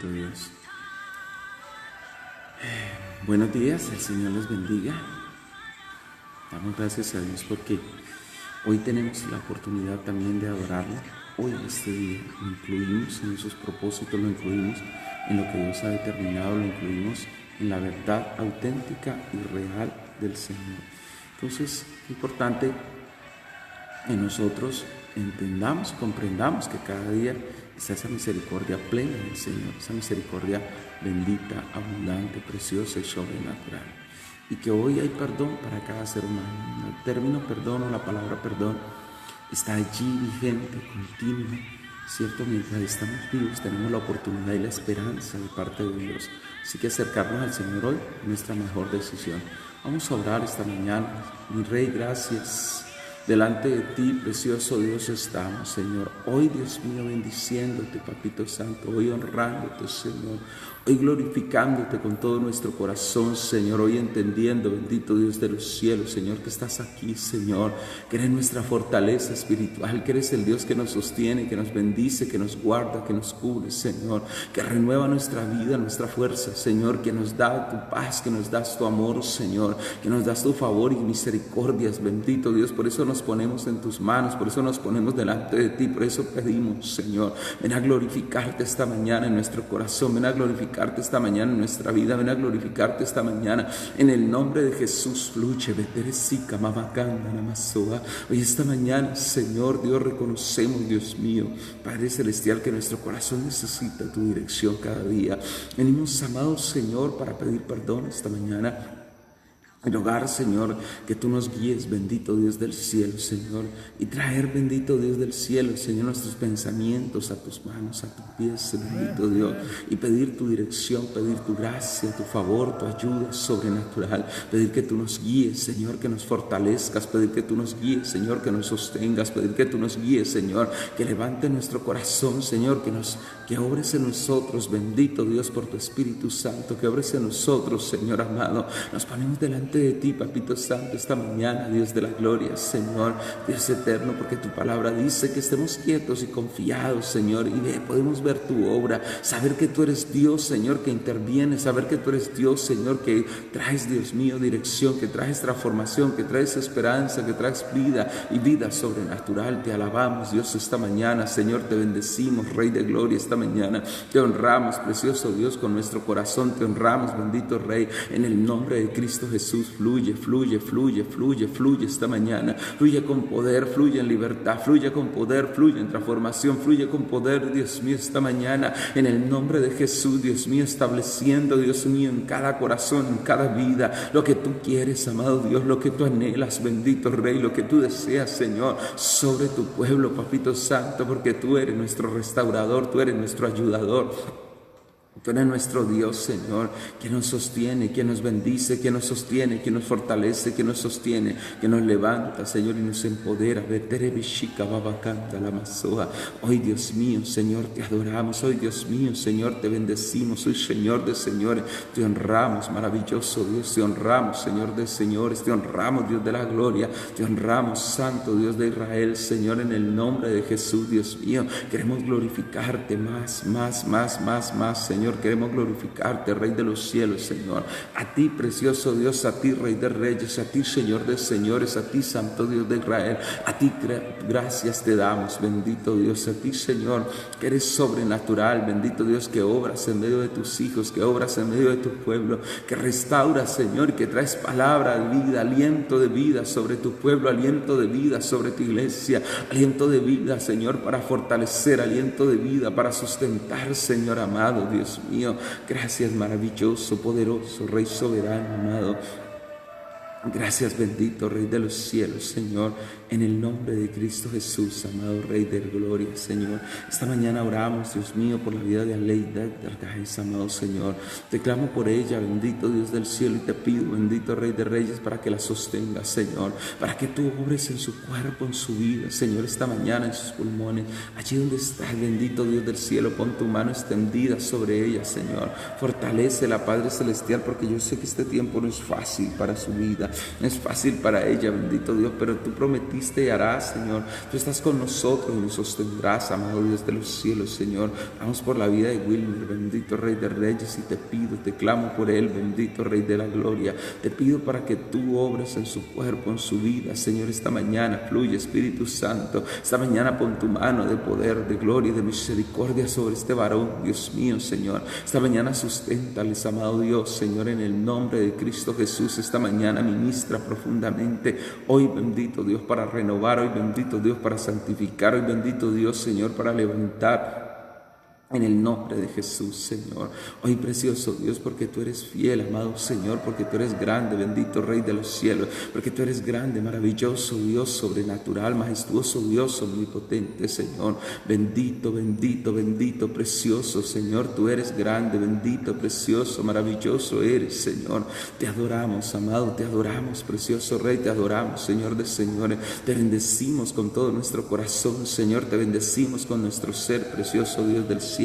bendito Dios. Buenos días, el Señor les bendiga. Damos gracias a Dios porque hoy tenemos la oportunidad también de adorarlo. Hoy, este día, lo incluimos en esos propósitos, lo incluimos en lo que Dios ha determinado, lo incluimos en la verdad auténtica y real del Señor. Entonces, es importante que nosotros entendamos, comprendamos que cada día está esa misericordia plena del Señor, esa misericordia bendita, abundante, preciosa y sobrenatural. Y que hoy hay perdón para cada ser humano. El término perdón o la palabra perdón está allí vigente, continua, ¿cierto? Mientras estamos vivos tenemos la oportunidad y la esperanza de parte de Dios. Así que acercarnos al Señor hoy es nuestra mejor decisión. Vamos a orar esta mañana. Mi Rey, gracias. Delante de ti, precioso Dios, estamos, Señor. Hoy, Dios mío, bendiciéndote, Papito Santo. Hoy honrándote, Señor. Hoy glorificándote con todo nuestro corazón, Señor. Hoy entendiendo, bendito Dios de los cielos, Señor, que estás aquí, Señor. Que eres nuestra fortaleza espiritual, que eres el Dios que nos sostiene, que nos bendice, que nos guarda, que nos cubre, Señor. Que renueva nuestra vida, nuestra fuerza, Señor. Que nos da tu paz, que nos das tu amor, Señor. Que nos das tu favor y misericordias, bendito Dios. Por eso nos ponemos en tus manos, por eso nos ponemos delante de ti, por eso pedimos, Señor, ven a glorificarte esta mañana en nuestro corazón, ven a glorificarte esta mañana en nuestra vida, ven a glorificarte esta mañana en el nombre de Jesús. Fluye, Beteresica, Mamacanda, Namasoa. Hoy esta mañana, Señor Dios, reconocemos, Dios mío, Padre Celestial, que nuestro corazón necesita tu dirección cada día. Venimos, amados Señor, para pedir perdón esta mañana. En hogar, Señor, que tú nos guíes, bendito Dios del cielo, Señor, y traer, bendito Dios del cielo, Señor, nuestros pensamientos a tus manos, a tus pies, bendito Dios, y pedir tu dirección, pedir tu gracia, tu favor, tu ayuda sobrenatural, pedir que tú nos guíes, Señor, que nos fortalezcas, pedir que tú nos guíes, Señor, que nos sostengas, pedir que tú nos guíes, Señor, que levante nuestro corazón, Señor, que obres en nosotros, bendito Dios, por tu Espíritu Santo, que obres en nosotros, Señor amado. Nos ponemos delante de ti, Papito Santo, esta mañana, Dios de la gloria, Señor, Dios eterno, porque tu palabra dice que estemos quietos y confiados, Señor, y podemos ver tu obra, saber que tú eres Dios, Señor, que interviene, saber que tú eres Dios, Señor, que traes, Dios mío, dirección, que traes transformación, que traes esperanza, que traes vida y vida sobrenatural. Te alabamos, Dios, esta mañana, Señor, te bendecimos, Rey de gloria, esta mañana te honramos, precioso Dios, con nuestro corazón, te honramos, bendito Rey, en el nombre de Cristo Jesús. Fluye, fluye, fluye, fluye, fluye esta mañana, fluye con poder, fluye en libertad, fluye con poder, fluye en transformación, fluye con poder, Dios mío, esta mañana, en el nombre de Jesús, Dios mío, estableciendo, Dios mío, en cada corazón, en cada vida, lo que tú quieres, amado Dios, lo que tú anhelas, bendito Rey, lo que tú deseas, Señor, sobre tu pueblo, Papito Santo, porque tú eres nuestro restaurador, tú eres nuestro ayudador. Tú eres nuestro Dios, Señor, que nos sostiene, que nos bendice, que nos sostiene, que nos fortalece, que nos sostiene, que nos levanta, Señor, y nos empodera. Hoy, Dios mío, Señor, te adoramos. Hoy, Dios mío, Señor, te bendecimos. Hoy, Señor de señores, te honramos, maravilloso Dios, te honramos, Señor de señores, te honramos, Dios de la gloria, te honramos, Santo Dios de Israel, Señor, en el nombre de Jesús, Dios mío. Queremos glorificarte más, Señor. Queremos glorificarte, Rey de los cielos, Señor. A ti, precioso Dios, a ti, Rey de reyes, a ti, Señor de señores, a ti, Santo Dios de Israel, a ti gracias te damos, bendito Dios, a ti, Señor, que eres sobrenatural, bendito Dios, que obras en medio de tus hijos, que obras en medio de tu pueblo, que restauras, Señor, que traes palabra de vida, aliento de vida sobre tu pueblo, aliento de vida sobre tu iglesia, aliento de vida, Señor, para fortalecer, aliento de vida para sustentar, Señor amado, Dios mío. Gracias, maravilloso, poderoso, Rey soberano, amado. Gracias, bendito Rey de los cielos, Señor, en el nombre de Cristo Jesús, amado Rey de gloria, Señor. Esta mañana oramos, Dios mío, por la vida de Aleida Argaez, amado Señor. Te clamo por ella, bendito Dios del cielo, y te pido, bendito Rey de reyes, para que la sostengas, Señor, para que tú obres en su cuerpo, en su vida, Señor, esta mañana en sus pulmones, allí donde estás, bendito Dios del cielo, pon tu mano extendida sobre ella, Señor. Fortalécela, Padre celestial, porque yo sé que este tiempo no es fácil para su vida. No es fácil para ella, bendito Dios, pero tú prometiste, prometiste y harás, Señor. Tú estás con nosotros y nos sostendrás, amado Dios de los cielos, Señor. Vamos por la vida de Wilmer, bendito Rey de Reyes, y te pido, te clamo por él, bendito Rey de la Gloria. Te pido para que tú obres en su cuerpo, en su vida, Señor, esta mañana. Fluye, Espíritu Santo. Esta mañana pon tu mano de poder, de gloria y de misericordia sobre este varón, Dios mío, Señor. Esta mañana susténtales, amado Dios, Señor, en el nombre de Cristo Jesús. Esta mañana ministra profundamente. Hoy, bendito Dios, para renovar. Hoy, bendito Dios, para santificar. Hoy, bendito Dios, Señor, para levantar. En el nombre de Jesús, Señor. Hoy, precioso Dios, porque tú eres fiel, amado Señor, porque tú eres grande, bendito Rey de los cielos, porque tú eres grande, maravilloso Dios, sobrenatural, majestuoso Dios, omnipotente, Señor. Bendito, bendito, bendito, precioso, Señor. Tú eres grande, bendito, precioso, maravilloso eres, Señor. Te adoramos, amado, te adoramos, precioso Rey, te adoramos, Señor de señores. Te bendecimos con todo nuestro corazón, Señor. Te bendecimos con nuestro ser, precioso Dios del cielo.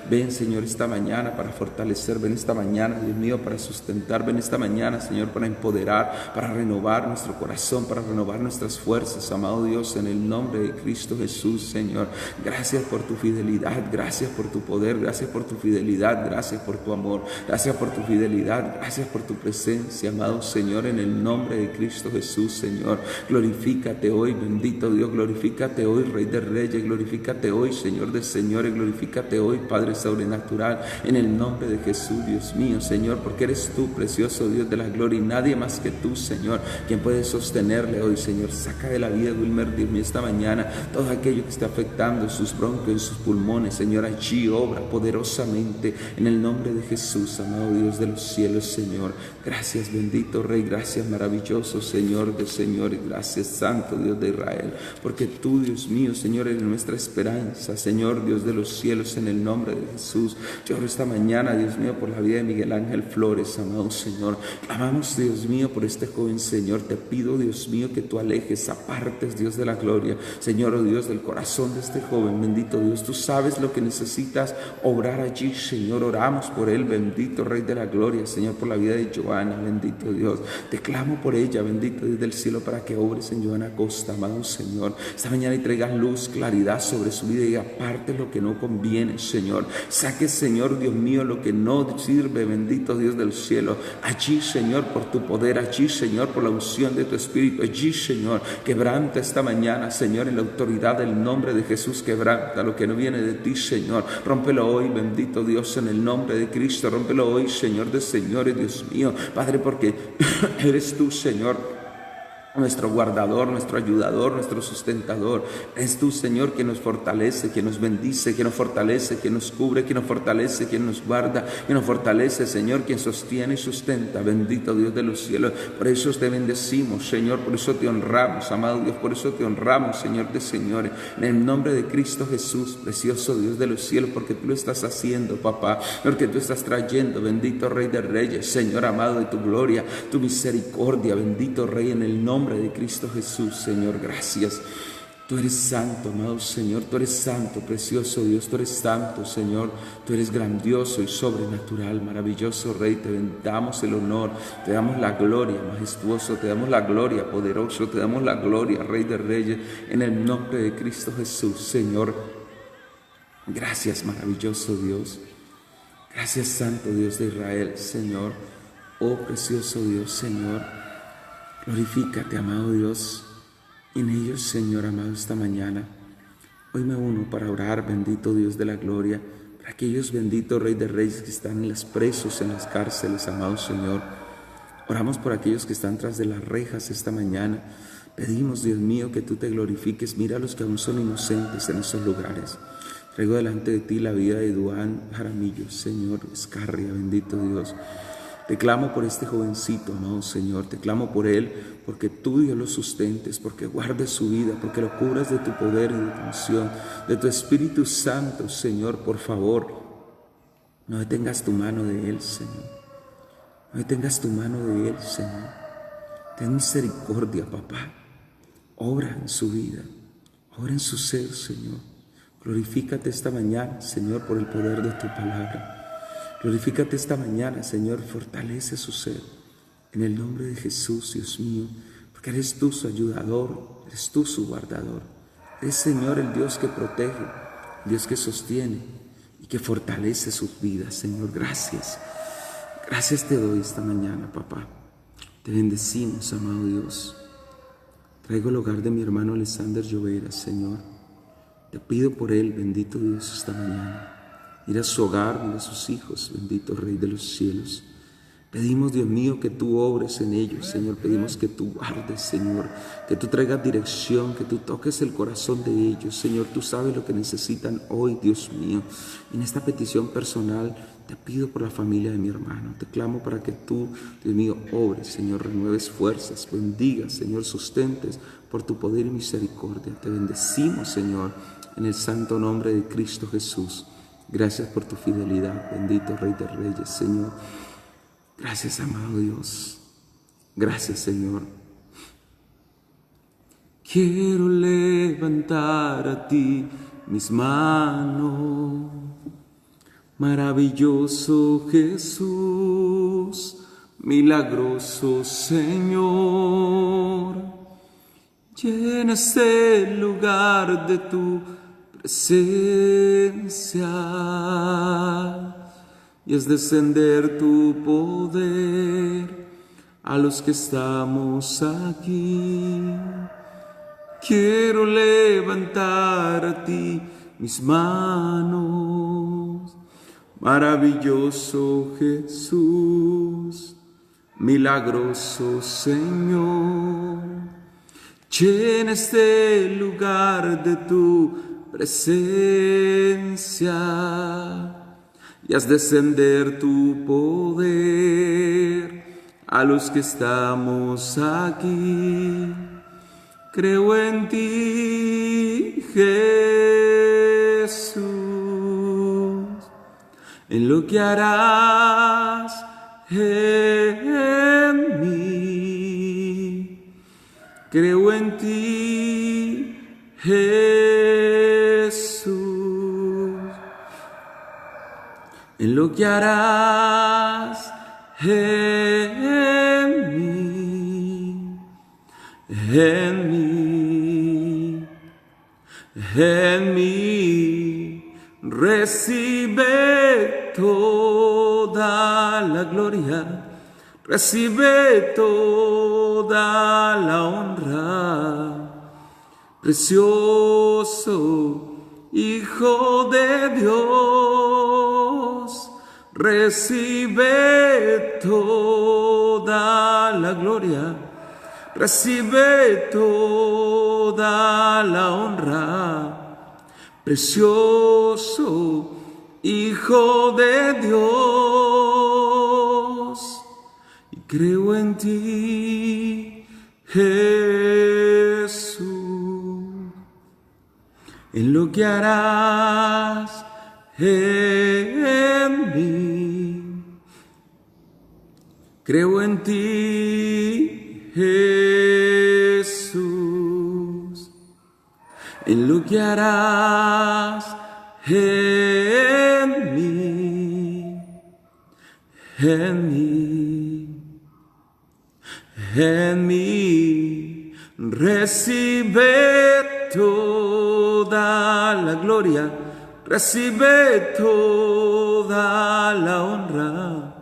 Ven, Señor, esta mañana para fortalecer, ven esta mañana, Dios mío, para sustentar, ven esta mañana, Señor, para empoderar, para renovar nuestro corazón, para renovar nuestras fuerzas, amado Dios, en el nombre de Cristo Jesús, Señor. Gracias por tu fidelidad, gracias por tu poder, gracias por tu fidelidad, gracias por tu amor, gracias por tu fidelidad, gracias por tu presencia, amado Señor, en el nombre de Cristo Jesús, Señor. Glorifícate hoy, bendito Dios, glorifícate hoy, Rey de Reyes, glorifícate hoy, Señor de señores, glorifícate hoy, Padre sobrenatural, en el nombre de Jesús, Dios mío, Señor, porque eres tú, precioso Dios de la gloria, y nadie más que tú, Señor, quien puede sostenerle hoy, Señor. Saca de la vida de Wilmer, Dios mío, esta mañana todo aquello que está afectando sus bronquios, en sus pulmones, Señor. Allí obra poderosamente en el nombre de Jesús, amado Dios de los cielos, Señor. Gracias, bendito Rey, gracias, maravilloso Señor de señores, gracias, Santo Dios de Israel, porque tú, Dios mío, Señor, eres nuestra esperanza, Señor, Dios de los cielos, en el nombre de Jesús. Yo oro esta mañana, Dios mío, por la vida de Miguel Ángel Flores, amado Señor. Amamos, Dios mío, por este joven, Señor. Te pido, Dios mío, que tú alejes, apartes, Dios de la gloria, Señor, oh Dios, del corazón de este joven, bendito Dios. Tú sabes lo que necesitas obrar allí, Señor. Oramos por él, bendito Rey de la gloria, Señor, por la vida de Joana, bendito Dios. Te clamo por ella, bendito Dios del cielo, para que obres en Joana Costa, amado Señor. Esta mañana y traigas luz, claridad sobre su vida, y aparte lo que no conviene, Señor. Saque, Señor, Dios mío, lo que no sirve, bendito Dios del cielo. Allí, Señor, por tu poder, allí, Señor, por la unción de tu Espíritu, allí, Señor, quebranta esta mañana, Señor, en la autoridad del nombre de Jesús. Quebranta lo que no viene de ti, Señor. Rómpelo hoy, bendito Dios, en el nombre de Cristo. Rómpelo hoy, Señor de señores, Dios mío, Padre, porque eres tú, Señor, nuestro guardador, nuestro ayudador, nuestro sustentador. Es tú, Señor, que nos fortalece, que nos bendice, que nos fortalece, que nos cubre, que nos fortalece, que nos guarda, que nos fortalece, Señor, quien sostiene y sustenta. Bendito Dios de los cielos. Por eso te bendecimos, Señor, por eso te honramos, amado Dios, por eso te honramos, Señor de señores, en el nombre de Cristo Jesús, precioso Dios de los cielos, porque tú lo estás haciendo, papá, porque tú estás trayendo, bendito Rey de Reyes, Señor amado, de tu gloria, tu misericordia, bendito Rey, en el nombre de Cristo Jesús, Señor. Gracias. Tú eres santo, amado Señor, tú eres santo, precioso Dios, tú eres santo, Señor, tú eres grandioso y sobrenatural, maravilloso Rey. Te damos el honor, te damos la gloria, majestuoso, te damos la gloria, poderoso, te damos la gloria, Rey de Reyes, en el nombre de Cristo Jesús, Señor. Gracias, maravilloso Dios. Gracias, santo Dios de Israel, Señor. Oh, precioso Dios, Señor. Glorifícate, amado Dios, en ellos, Señor amado, esta mañana. Hoy me uno para orar, bendito Dios de la gloria, para aquellos benditos Rey de Reyes que están en los presos, en las cárceles, amado Señor. Oramos por aquellos que están tras de las rejas esta mañana. Pedimos, Dios mío, que tú te glorifiques. Mira a los que aún son inocentes en esos lugares. Traigo delante de ti la vida de Duan Jaramillo, Señor Escarria, bendito Dios. Te clamo por este jovencito, amado Señor. Te clamo por él, porque tú, Dios, lo sustentes, porque guardes su vida, porque lo cubras de tu poder y de tu unción, de tu Espíritu Santo, Señor. Por favor, no detengas tu mano de él, Señor. No detengas tu mano de él, Señor. Ten misericordia, papá. Obra en su vida, obra en su ser, Señor. Glorifícate esta mañana, Señor, por el poder de tu palabra. Glorifícate esta mañana, Señor, fortalece su ser. En el nombre de Jesús, Dios mío, porque eres tú su ayudador, Eres tú su guardador. Eres, Señor, el Dios que protege, el Dios que sostiene y que fortalece sus vidas. Señor, gracias. Gracias te doy esta mañana, papá. Te bendecimos, amado Dios. Traigo el hogar de mi hermano Alexander Llovera, Señor. Te pido por él, bendito Dios, esta mañana. Mira su hogar, mira sus hijos, bendito Rey de los cielos. Pedimos, Dios mío, que tú obres en ellos, Señor. Pedimos que tú guardes, Señor, que tú traigas dirección, que tú toques el corazón de ellos. Señor, tú sabes lo que necesitan hoy, Dios mío. En esta petición personal te pido por la familia de mi hermano. Te clamo para que tú, Dios mío, obres, Señor, renueves fuerzas, bendigas, Señor, sustentes por tu poder y misericordia. Te bendecimos, Señor, en el santo nombre de Cristo Jesús. Gracias por tu fidelidad, bendito Rey de Reyes, Señor. Gracias, amado Dios. Gracias, Señor. Quiero levantar a ti mis manos. Maravilloso Jesús, milagroso Señor. Llena este lugar de tu presencia. Y es descender tu poder a los que estamos aquí. Quiero levantar a ti mis manos. Maravilloso Jesús, milagroso Señor. Llena este lugar de tu presencia. Y haz descender tu poder a los que estamos aquí. Creo en ti, Jesús, en lo que harás en mí. Creo en ti, Jesús, en lo que harás en mí, en mí, en mí. Recibe toda la gloria, recibe toda la honra. Precioso Hijo de Dios, recibe toda la gloria, recibe toda la honra. Precioso Hijo de Dios, y creo en ti, Jesús, en lo que harás en mí. Creo en ti, Jesús, en lo que harás en mí, en mí, en mí. Recibe toda la gloria, recibe toda la honra.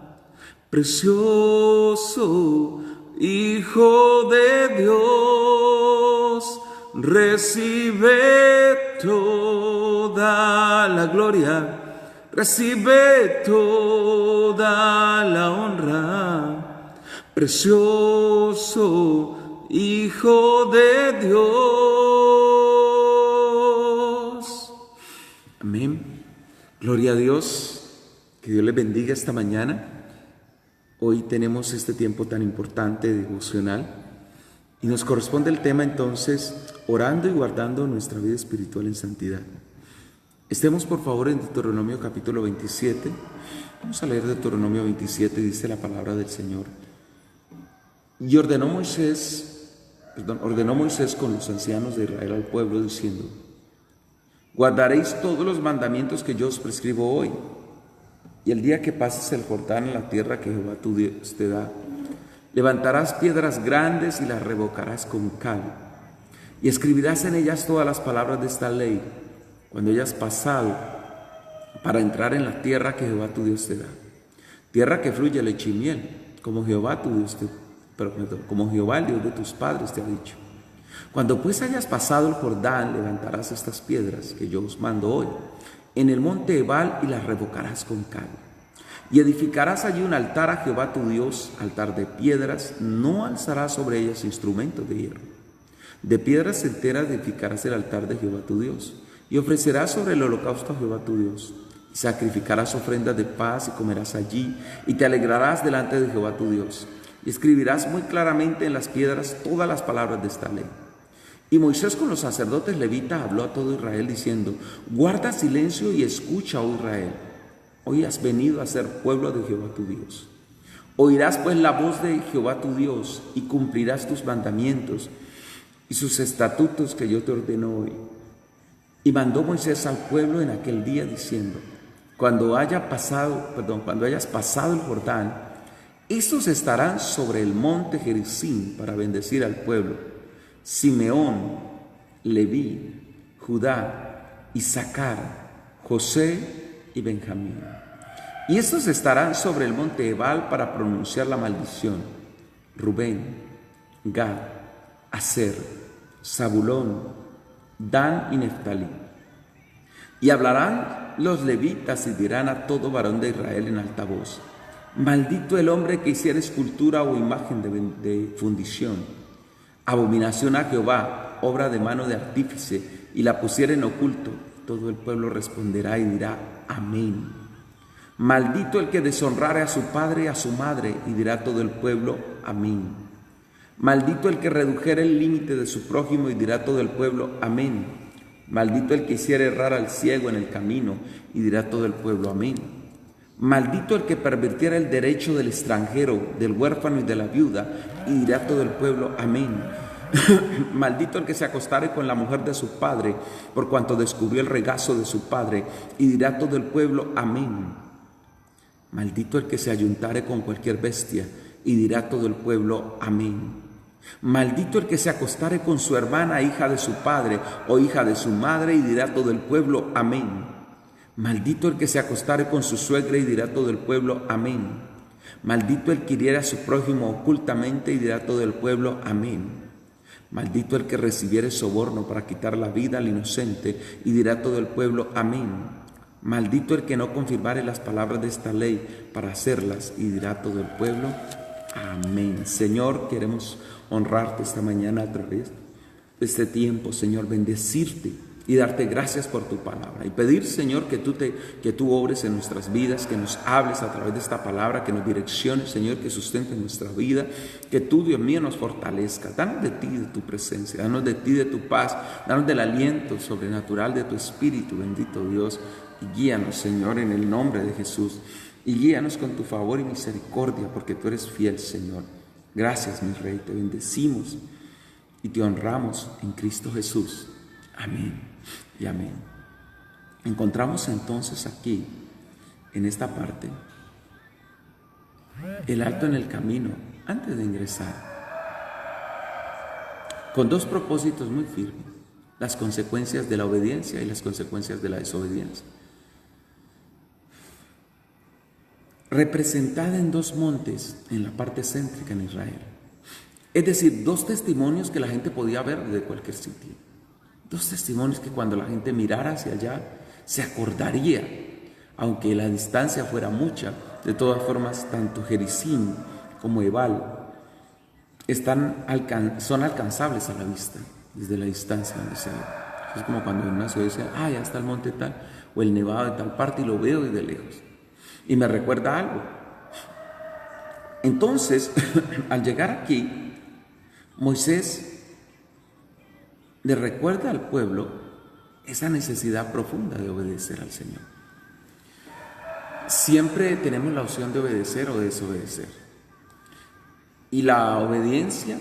Precioso Hijo de Dios, recibe toda la gloria, recibe toda la honra. Precioso Hijo de Dios. Amén. Gloria a Dios. Que Dios les bendiga esta mañana. Hoy tenemos este tiempo tan importante devocional y nos corresponde el tema entonces, orando y guardando nuestra vida espiritual en santidad. Estemos por favor en Deuteronomio capítulo 27. Vamos a leer Deuteronomio 27, dice la palabra del Señor. Y ordenó Moisés con los ancianos de Israel al pueblo diciendo: guardaréis todos los mandamientos que yo os prescribo hoy. Y el día que pases el Jordán en la tierra que Jehová tu Dios te da, levantarás piedras grandes y las revocarás con cal. Y escribirás en ellas todas las palabras de esta ley, cuando hayas pasado para entrar en la tierra que Jehová tu Dios te da. Tierra que fluye leche y miel, como Jehová tu Dios como Jehová el Dios de tus padres te ha dicho. Cuando pues hayas pasado el Jordán, levantarás estas piedras que yo os mando hoy en el monte Ebal y las revocarás con cal. Y edificarás allí un altar a Jehová tu Dios, altar de piedras, no alzarás sobre ellas instrumentos de hierro. De piedras enteras edificarás el altar de Jehová tu Dios, y ofrecerás sobre el holocausto a Jehová tu Dios. Y sacrificarás ofrendas de paz y comerás allí, y te alegrarás delante de Jehová tu Dios. Y escribirás muy claramente en las piedras todas las palabras de esta ley. Y Moisés con los sacerdotes levitas habló a todo Israel diciendo: guarda silencio y escucha, oh Israel. Hoy has venido a ser pueblo de Jehová tu Dios. Oirás pues la voz de Jehová tu Dios y cumplirás tus mandamientos y sus estatutos que yo te ordeno hoy. Y mandó Moisés al pueblo en aquel día diciendo: cuando hayas pasado el Jordán, estos estarán sobre el monte Gerizim para bendecir al pueblo: Simeón, Leví, Judá, Isaacar, José y Benjamín. Y estos estarán sobre el monte Ebal para pronunciar la maldición: Rubén, Gad, Aser, Zabulón, Dan y Neftalí. Y hablarán los levitas y dirán a todo varón de Israel en alta voz: maldito el hombre que hiciera escultura o imagen de fundición, abominación a Jehová, obra de mano de artífice, y la pusiera en oculto. Todo el pueblo responderá y dirá: amén. Maldito el que deshonrare a su padre y a su madre, y dirá todo el pueblo: amén. Maldito el que redujere el límite de su prójimo, y dirá todo el pueblo: amén. Maldito el que hiciera errar al ciego en el camino, y dirá todo el pueblo: amén. Maldito el que pervirtiera el derecho del extranjero, del huérfano y de la viuda, y dirá todo el pueblo: amén. Maldito el que se acostare con la mujer de su padre, por cuanto descubrió el regazo de su padre, y dirá todo el pueblo: amén. Maldito el que se ayuntare con cualquier bestia, y dirá todo el pueblo: amén. Maldito el que se acostare con su hermana, hija de su padre, o hija de su madre, y dirá todo el pueblo: amén. Maldito el que se acostare con su suegra, y dirá todo el pueblo: amén. Maldito el que hiriera a su prójimo ocultamente, y dirá todo el pueblo: amén. Maldito el que recibiere soborno para quitar la vida al inocente, y dirá todo el pueblo: amén. Maldito el que no confirmare las palabras de esta ley para hacerlas, y dirá todo el pueblo: amén. Señor, queremos honrarte esta mañana a través de este tiempo, Señor, bendecirte y darte gracias por tu palabra, y pedir, Señor, que tú obres en nuestras vidas, que nos hables a través de esta palabra, que nos direcciones, Señor, que sustente nuestra vida, que tú, Dios mío, nos fortalezca. Danos de ti, de tu presencia, danos de ti, de tu paz, danos del aliento sobrenatural de tu Espíritu, bendito Dios, y guíanos, Señor, en el nombre de Jesús, y guíanos con tu favor y misericordia, porque tú eres fiel, Señor. Gracias, mi Rey, te bendecimos y te honramos en Cristo Jesús. Amén y amén. Encontramos entonces aquí, en esta parte, el alto en el camino antes de ingresar, con dos propósitos muy firmes: las consecuencias de la obediencia y las consecuencias de la desobediencia. Representada en dos montes en la parte céntrica en Israel. Es decir, dos testimonios que la gente podía ver desde cualquier sitio. Dos testimonios que cuando la gente mirara hacia allá se acordaría, aunque la distancia fuera mucha. De todas formas, tanto Gerizim como Ebal son alcanzables a la vista, desde la distancia donde se ve. Es como cuando en una ciudad dice: ya está el monte tal, o el nevado de tal parte, y lo veo desde lejos. Y me recuerda algo. Entonces, al llegar aquí, Moisés le recuerda al pueblo esa necesidad profunda de obedecer al Señor. Siempre tenemos la opción de obedecer o desobedecer. Y la obediencia,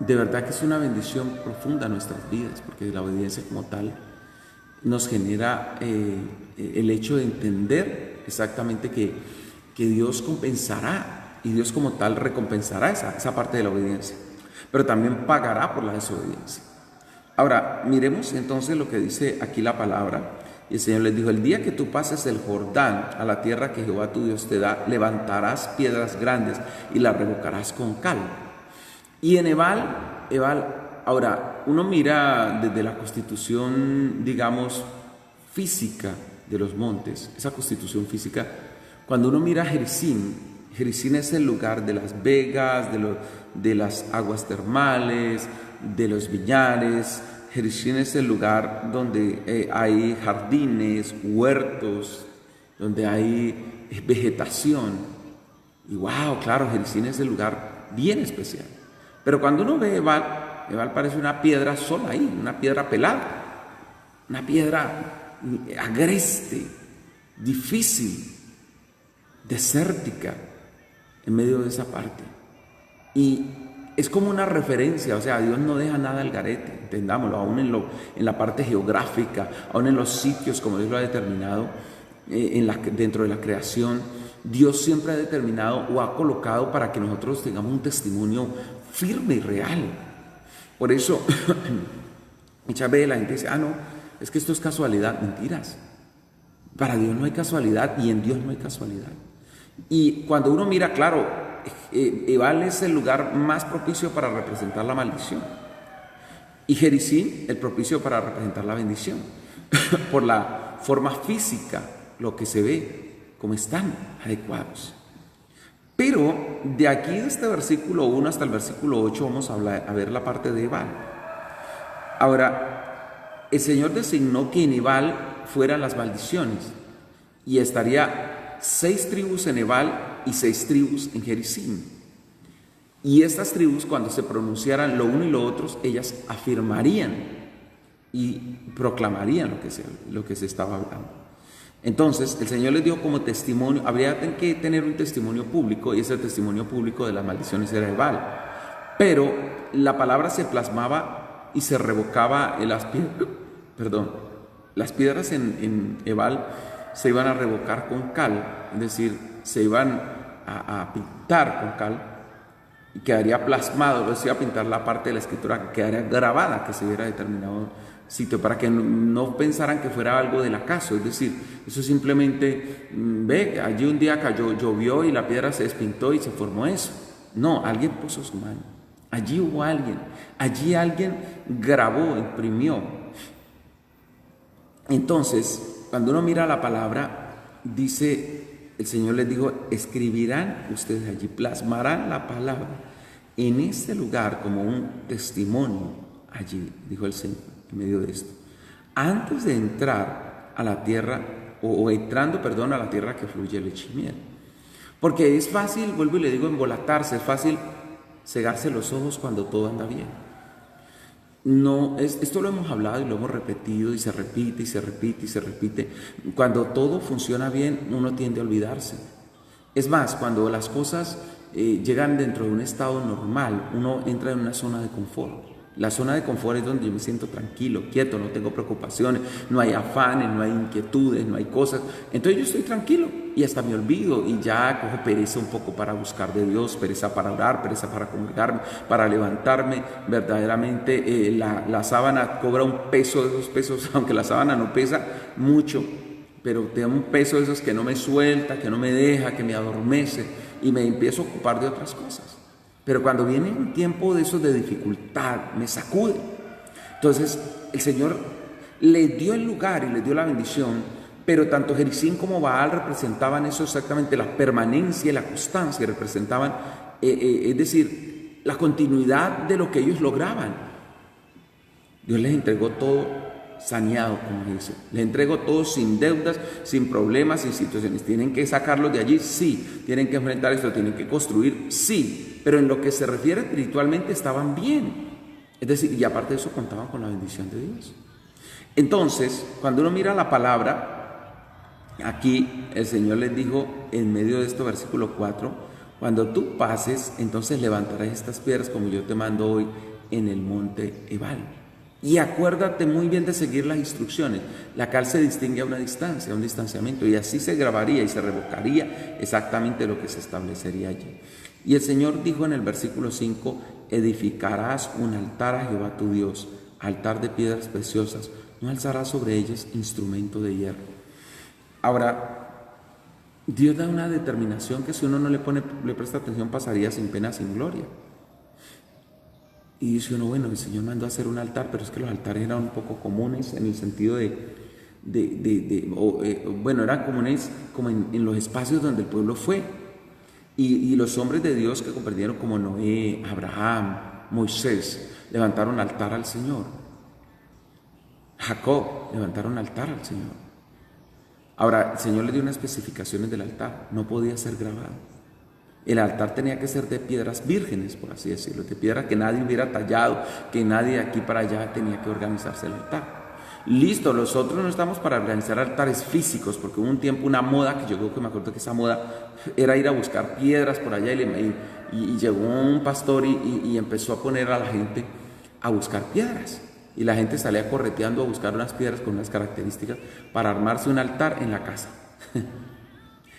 de verdad que es una bendición profunda en nuestras vidas, porque la obediencia como tal nos genera el hecho de entender exactamente que Dios compensará, y Dios como tal recompensará esa parte de la obediencia. pero también pagará por la desobediencia. Ahora, miremos entonces lo que dice aquí la palabra. Y el Señor les dijo: el día que tú pases el Jordán a la tierra que Jehová tu Dios te da, levantarás piedras grandes y las revocarás con cal. Y en Ebal, ahora, uno mira desde la constitución, digamos, física de los montes, esa constitución física, cuando uno mira Gerizim, Gerizim es el lugar de las vegas, de las aguas termales, de los viñares. Gerizim es el lugar donde hay jardines, huertos, donde hay vegetación. Y wow, claro, Gerizim es el lugar bien especial. Pero cuando uno ve Ebal, Ebal parece una piedra sola ahí, una piedra pelada, una piedra agreste, difícil, desértica, en medio de esa parte. Y es como una referencia, o sea, Dios no deja nada al garete, entendámoslo, aún en la parte geográfica, aún en los sitios como Dios lo ha determinado, dentro de la creación, Dios siempre ha determinado o ha colocado para que nosotros tengamos un testimonio firme y real. Por eso, muchas veces la gente dice: no, es que esto es casualidad. Mentiras. Para Dios no hay casualidad y en Dios no hay casualidad. Y cuando uno mira, claro, Ebal es el lugar más propicio para representar la maldición. Y Gerizim, el propicio para representar la bendición. Por la forma física, lo que se ve, como están adecuados. Pero de aquí, de este versículo 1 hasta el versículo 8, vamos a ver la parte de Ebal. Ahora, el Señor designó que en Ebal fueran las maldiciones, y estaría 6 tribus en Ebal y 6 tribus en Gerizim. Y estas tribus, cuando se pronunciaran lo uno y lo otro, ellas afirmarían y proclamarían lo que se estaba hablando. Entonces, el Señor les dio como testimonio, habría que tener un testimonio público, y ese testimonio público de las maldiciones era Ebal. Pero la palabra se plasmaba y se revocaba en las piedras. Las piedras en Ebal se iban a revocar con cal, es decir, se iban a pintar con cal, y quedaría plasmado, se iba a pintar la parte de la escritura que quedaría grabada, que se hubiera determinado sitio, para que no pensaran que fuera algo del acaso. Es decir, eso simplemente, allí un día llovió y la piedra se despintó y se formó eso. No, alguien puso su mano, allí hubo alguien, allí alguien grabó, imprimió. Entonces, cuando uno mira la palabra, dice, el Señor les dijo: escribirán ustedes allí, plasmarán la palabra en este lugar como un testimonio allí, dijo el Señor, en medio de esto, antes de entrar a la tierra, entrando a la tierra que fluye leche y miel. Porque es fácil, vuelvo y le digo, embolatarse, es fácil cegarse los ojos cuando todo anda bien. No, esto lo hemos hablado y lo hemos repetido, y se repite y se repite y se repite. Cuando todo funciona bien, uno tiende a olvidarse. Es más, cuando las cosas llegan dentro de un estado normal, uno entra en una zona de confort. La zona de confort es donde yo me siento tranquilo, quieto, no tengo preocupaciones, no hay afanes, no hay inquietudes, no hay cosas. Entonces yo estoy tranquilo y hasta me olvido, y ya cojo pereza un poco para buscar de Dios, pereza para orar, pereza para congregarme, para levantarme. Verdaderamente la sábana cobra un peso de esos pesos, aunque la sábana no pesa mucho, pero tiene un peso de esos que no me suelta, que no me deja, que me adormece, y me empiezo a ocupar de otras cosas. Pero cuando viene un tiempo de esos de dificultad, me sacude. Entonces el Señor le dio el lugar y le dio la bendición, pero tanto Gerizim como Baal representaban eso exactamente, la permanencia y la constancia, representaban, es decir, la continuidad de lo que ellos lograban. Dios les entregó todo saneado, como dice. Les entregó todo sin deudas, sin problemas, sin situaciones. ¿Tienen que sacarlos de allí? Sí. ¿Tienen que enfrentar esto? ¿Tienen que construir? Sí. Pero en lo que se refiere espiritualmente estaban bien. Es decir, y aparte de eso contaban con la bendición de Dios. Entonces, cuando uno mira la palabra, aquí el Señor les dijo en medio de esto, versículo 4, cuando tú pases, entonces levantarás estas piedras como yo te mando hoy en el monte Ebal. Y acuérdate muy bien de seguir las instrucciones. La cal se distingue a una distancia, a un distanciamiento, y así se grabaría y se revocaría exactamente lo que se establecería allí. Y el Señor dijo en el versículo 5, edificarás un altar a Jehová tu Dios, altar de piedras preciosas, no alzarás sobre ellos instrumento de hierro. Ahora, Dios da una determinación que si uno no le presta atención pasaría sin pena, sin gloria. Y dice uno, bueno, el Señor mandó a hacer un altar, pero es que los altares eran un poco comunes en el sentido bueno, eran comunes como en los espacios donde el pueblo fue. Y los hombres de Dios que comprendieron como Noé, Abraham, Moisés, levantaron altar al Señor. Jacob levantaron altar al Señor. Ahora, el Señor le dio unas especificaciones del altar, no podía ser grabado. El altar tenía que ser de piedras vírgenes, por así decirlo, de piedra que nadie hubiera tallado, que nadie de aquí para allá tenía que organizarse el altar. Listo, nosotros no estamos para organizar altares físicos, porque hubo un tiempo una moda que yo creo que me acuerdo que esa moda era ir a buscar piedras por allá y llegó un pastor y empezó a poner a la gente a buscar piedras. Y la gente salía correteando a buscar unas piedras con unas características para armarse un altar en la casa.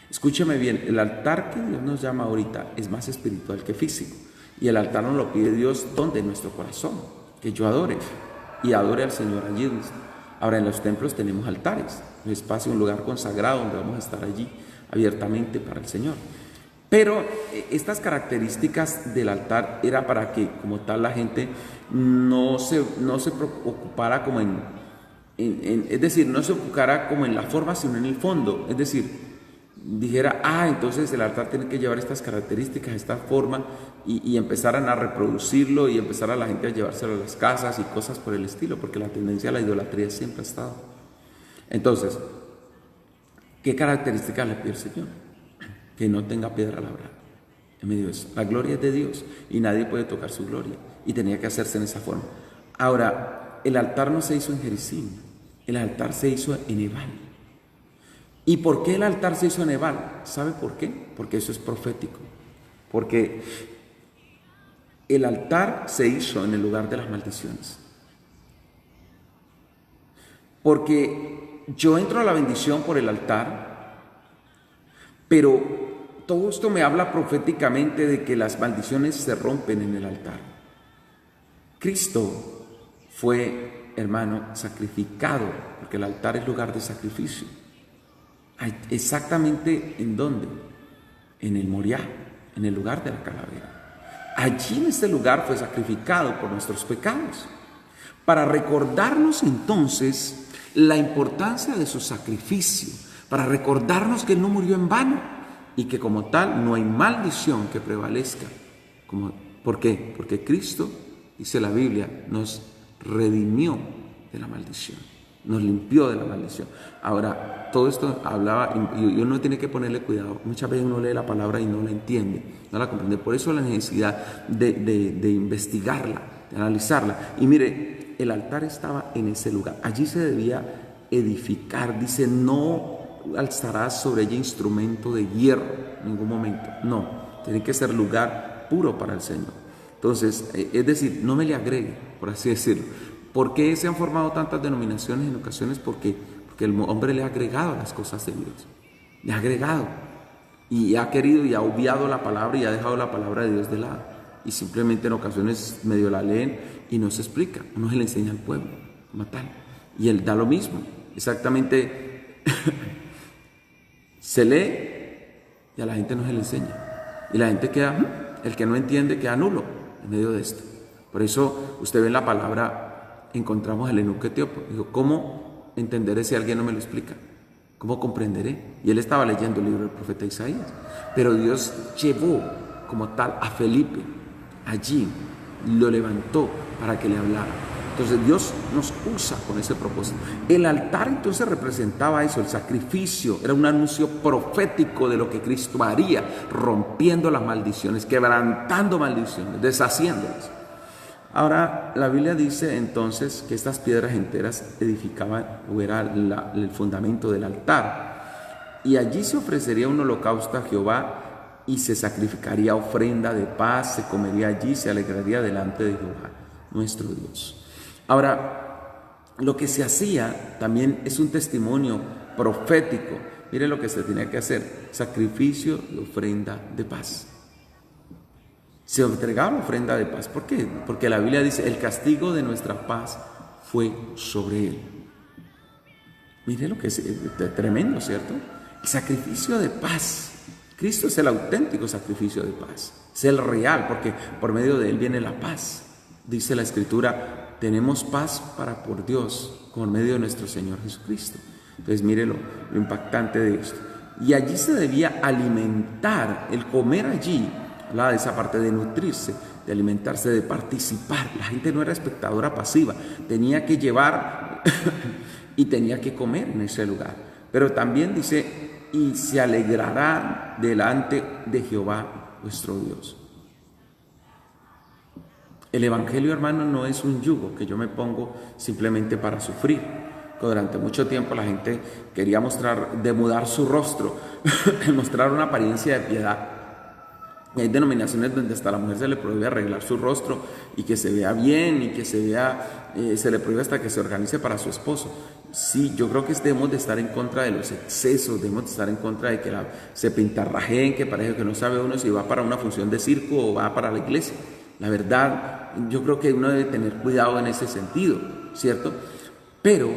Escúcheme bien, el altar que Dios nos llama ahorita es más espiritual que físico. Y el altar nos lo pide Dios donde en nuestro corazón, que yo adore y adore al Señor allí. Ahora en los templos tenemos altares, un espacio, un lugar consagrado donde vamos a estar allí abiertamente para el Señor. Pero estas características del altar era para que como tal la gente no se preocupara como es decir, no se ocupada como en la forma sino en el fondo, es decir, dijera, entonces el altar tiene que llevar estas características, esta forma, y empezaran a reproducirlo y empezar a la gente a llevárselo a las casas y cosas por el estilo, porque la tendencia a la idolatría siempre ha estado. Entonces, ¿qué características le pide el Señor? Que no tenga piedra labrada en medio de eso. La gloria es de Dios y nadie puede tocar su gloria, y tenía que hacerse en esa forma. Ahora, el altar no se hizo en Gerizim, el altar se hizo en Ebal. ¿Y por qué el altar se hizo en Ebal? ¿Sabe por qué? Porque eso es profético. Porque el altar se hizo en el lugar de las maldiciones. Porque yo entro a la bendición por el altar, pero todo esto me habla proféticamente de que las maldiciones se rompen en el altar. Cristo fue, hermano, sacrificado, porque el altar es lugar de sacrificio. Exactamente ¿en dónde? En el Moriah, en el lugar de la calavera. Allí en este lugar fue sacrificado por nuestros pecados, para recordarnos entonces la importancia de su sacrificio, para recordarnos que Él no murió en vano y que como tal no hay maldición que prevalezca. ¿Por qué? Porque Cristo, dice la Biblia, nos redimió de la maldición, nos limpió de la maldición. Ahora, todo esto hablaba, y uno tiene que ponerle cuidado. Muchas veces uno lee la palabra y no la entiende, no la comprende. Por eso la necesidad de investigarla, de analizarla. Y mire, el altar estaba en ese lugar. Allí se debía edificar. Dice, no alzarás sobre ella instrumento de hierro en ningún momento. No, tiene que ser lugar puro para el Señor. Entonces, es decir, no me le agregue, por así decirlo. ¿Por qué se han formado tantas denominaciones en ocasiones? Porque el hombre le ha agregado a las cosas de Dios. Le ha agregado. Y ha querido y ha obviado la palabra y ha dejado la palabra de Dios de lado. Y simplemente en ocasiones medio la leen y no se explica. No se le enseña al pueblo como tal. Y él da lo mismo. Exactamente. Se lee y a la gente no se le enseña. Y la gente queda, el que no entiende queda nulo en medio de esto. Por eso usted ve en la palabra, encontramos al eunuco etíope. Dijo, ¿cómo entenderé si alguien no me lo explica? ¿Cómo comprenderé? Y él estaba leyendo el libro del profeta Isaías. Pero Dios llevó como tal a Felipe allí, lo levantó para que le hablara. Entonces Dios nos usa con ese propósito. El altar entonces representaba eso, el sacrificio. Era un anuncio profético de lo que Cristo haría, rompiendo las maldiciones, quebrantando maldiciones, deshaciéndolas. Ahora, la Biblia dice entonces que estas piedras enteras edificaban, o era el fundamento del altar. Y allí se ofrecería un holocausto a Jehová y se sacrificaría ofrenda de paz, se comería allí, se alegraría delante de Jehová, nuestro Dios. Ahora, lo que se hacía también es un testimonio profético. Mire lo que se tenía que hacer, sacrificio y ofrenda de paz. Se entregaba la ofrenda de paz. ¿Por qué? Porque la Biblia dice, el castigo de nuestra paz fue sobre él. Mire lo que es tremendo, ¿cierto? El sacrificio de paz. Cristo es el auténtico sacrificio de paz. Es el real, porque por medio de él viene la paz. Dice la Escritura, tenemos paz para por Dios por medio de nuestro Señor Jesucristo. Entonces mire lo impactante de esto. Y allí se debía alimentar, el comer allí, hablaba de esa parte de nutrirse, de alimentarse, de participar. La gente no era espectadora pasiva, tenía que llevar y tenía que comer en ese lugar. Pero también dice, y se alegrará delante de Jehová vuestro Dios. El evangelio, hermano, no es un yugo que yo me pongo simplemente para sufrir. Durante mucho tiempo la gente quería demudar su rostro, mostrar una apariencia de piedad. Y hay denominaciones donde hasta a la mujer se le prohíbe arreglar su rostro y que se vea bien y que se le prohíbe hasta que se organice para su esposo. Sí, yo creo que debemos de estar en contra de los excesos, debemos de estar en contra de que se pintarrajeen, que parece que no sabe uno si va para una función de circo o va para la iglesia. La verdad, yo creo que uno debe tener cuidado en ese sentido, ¿cierto? Pero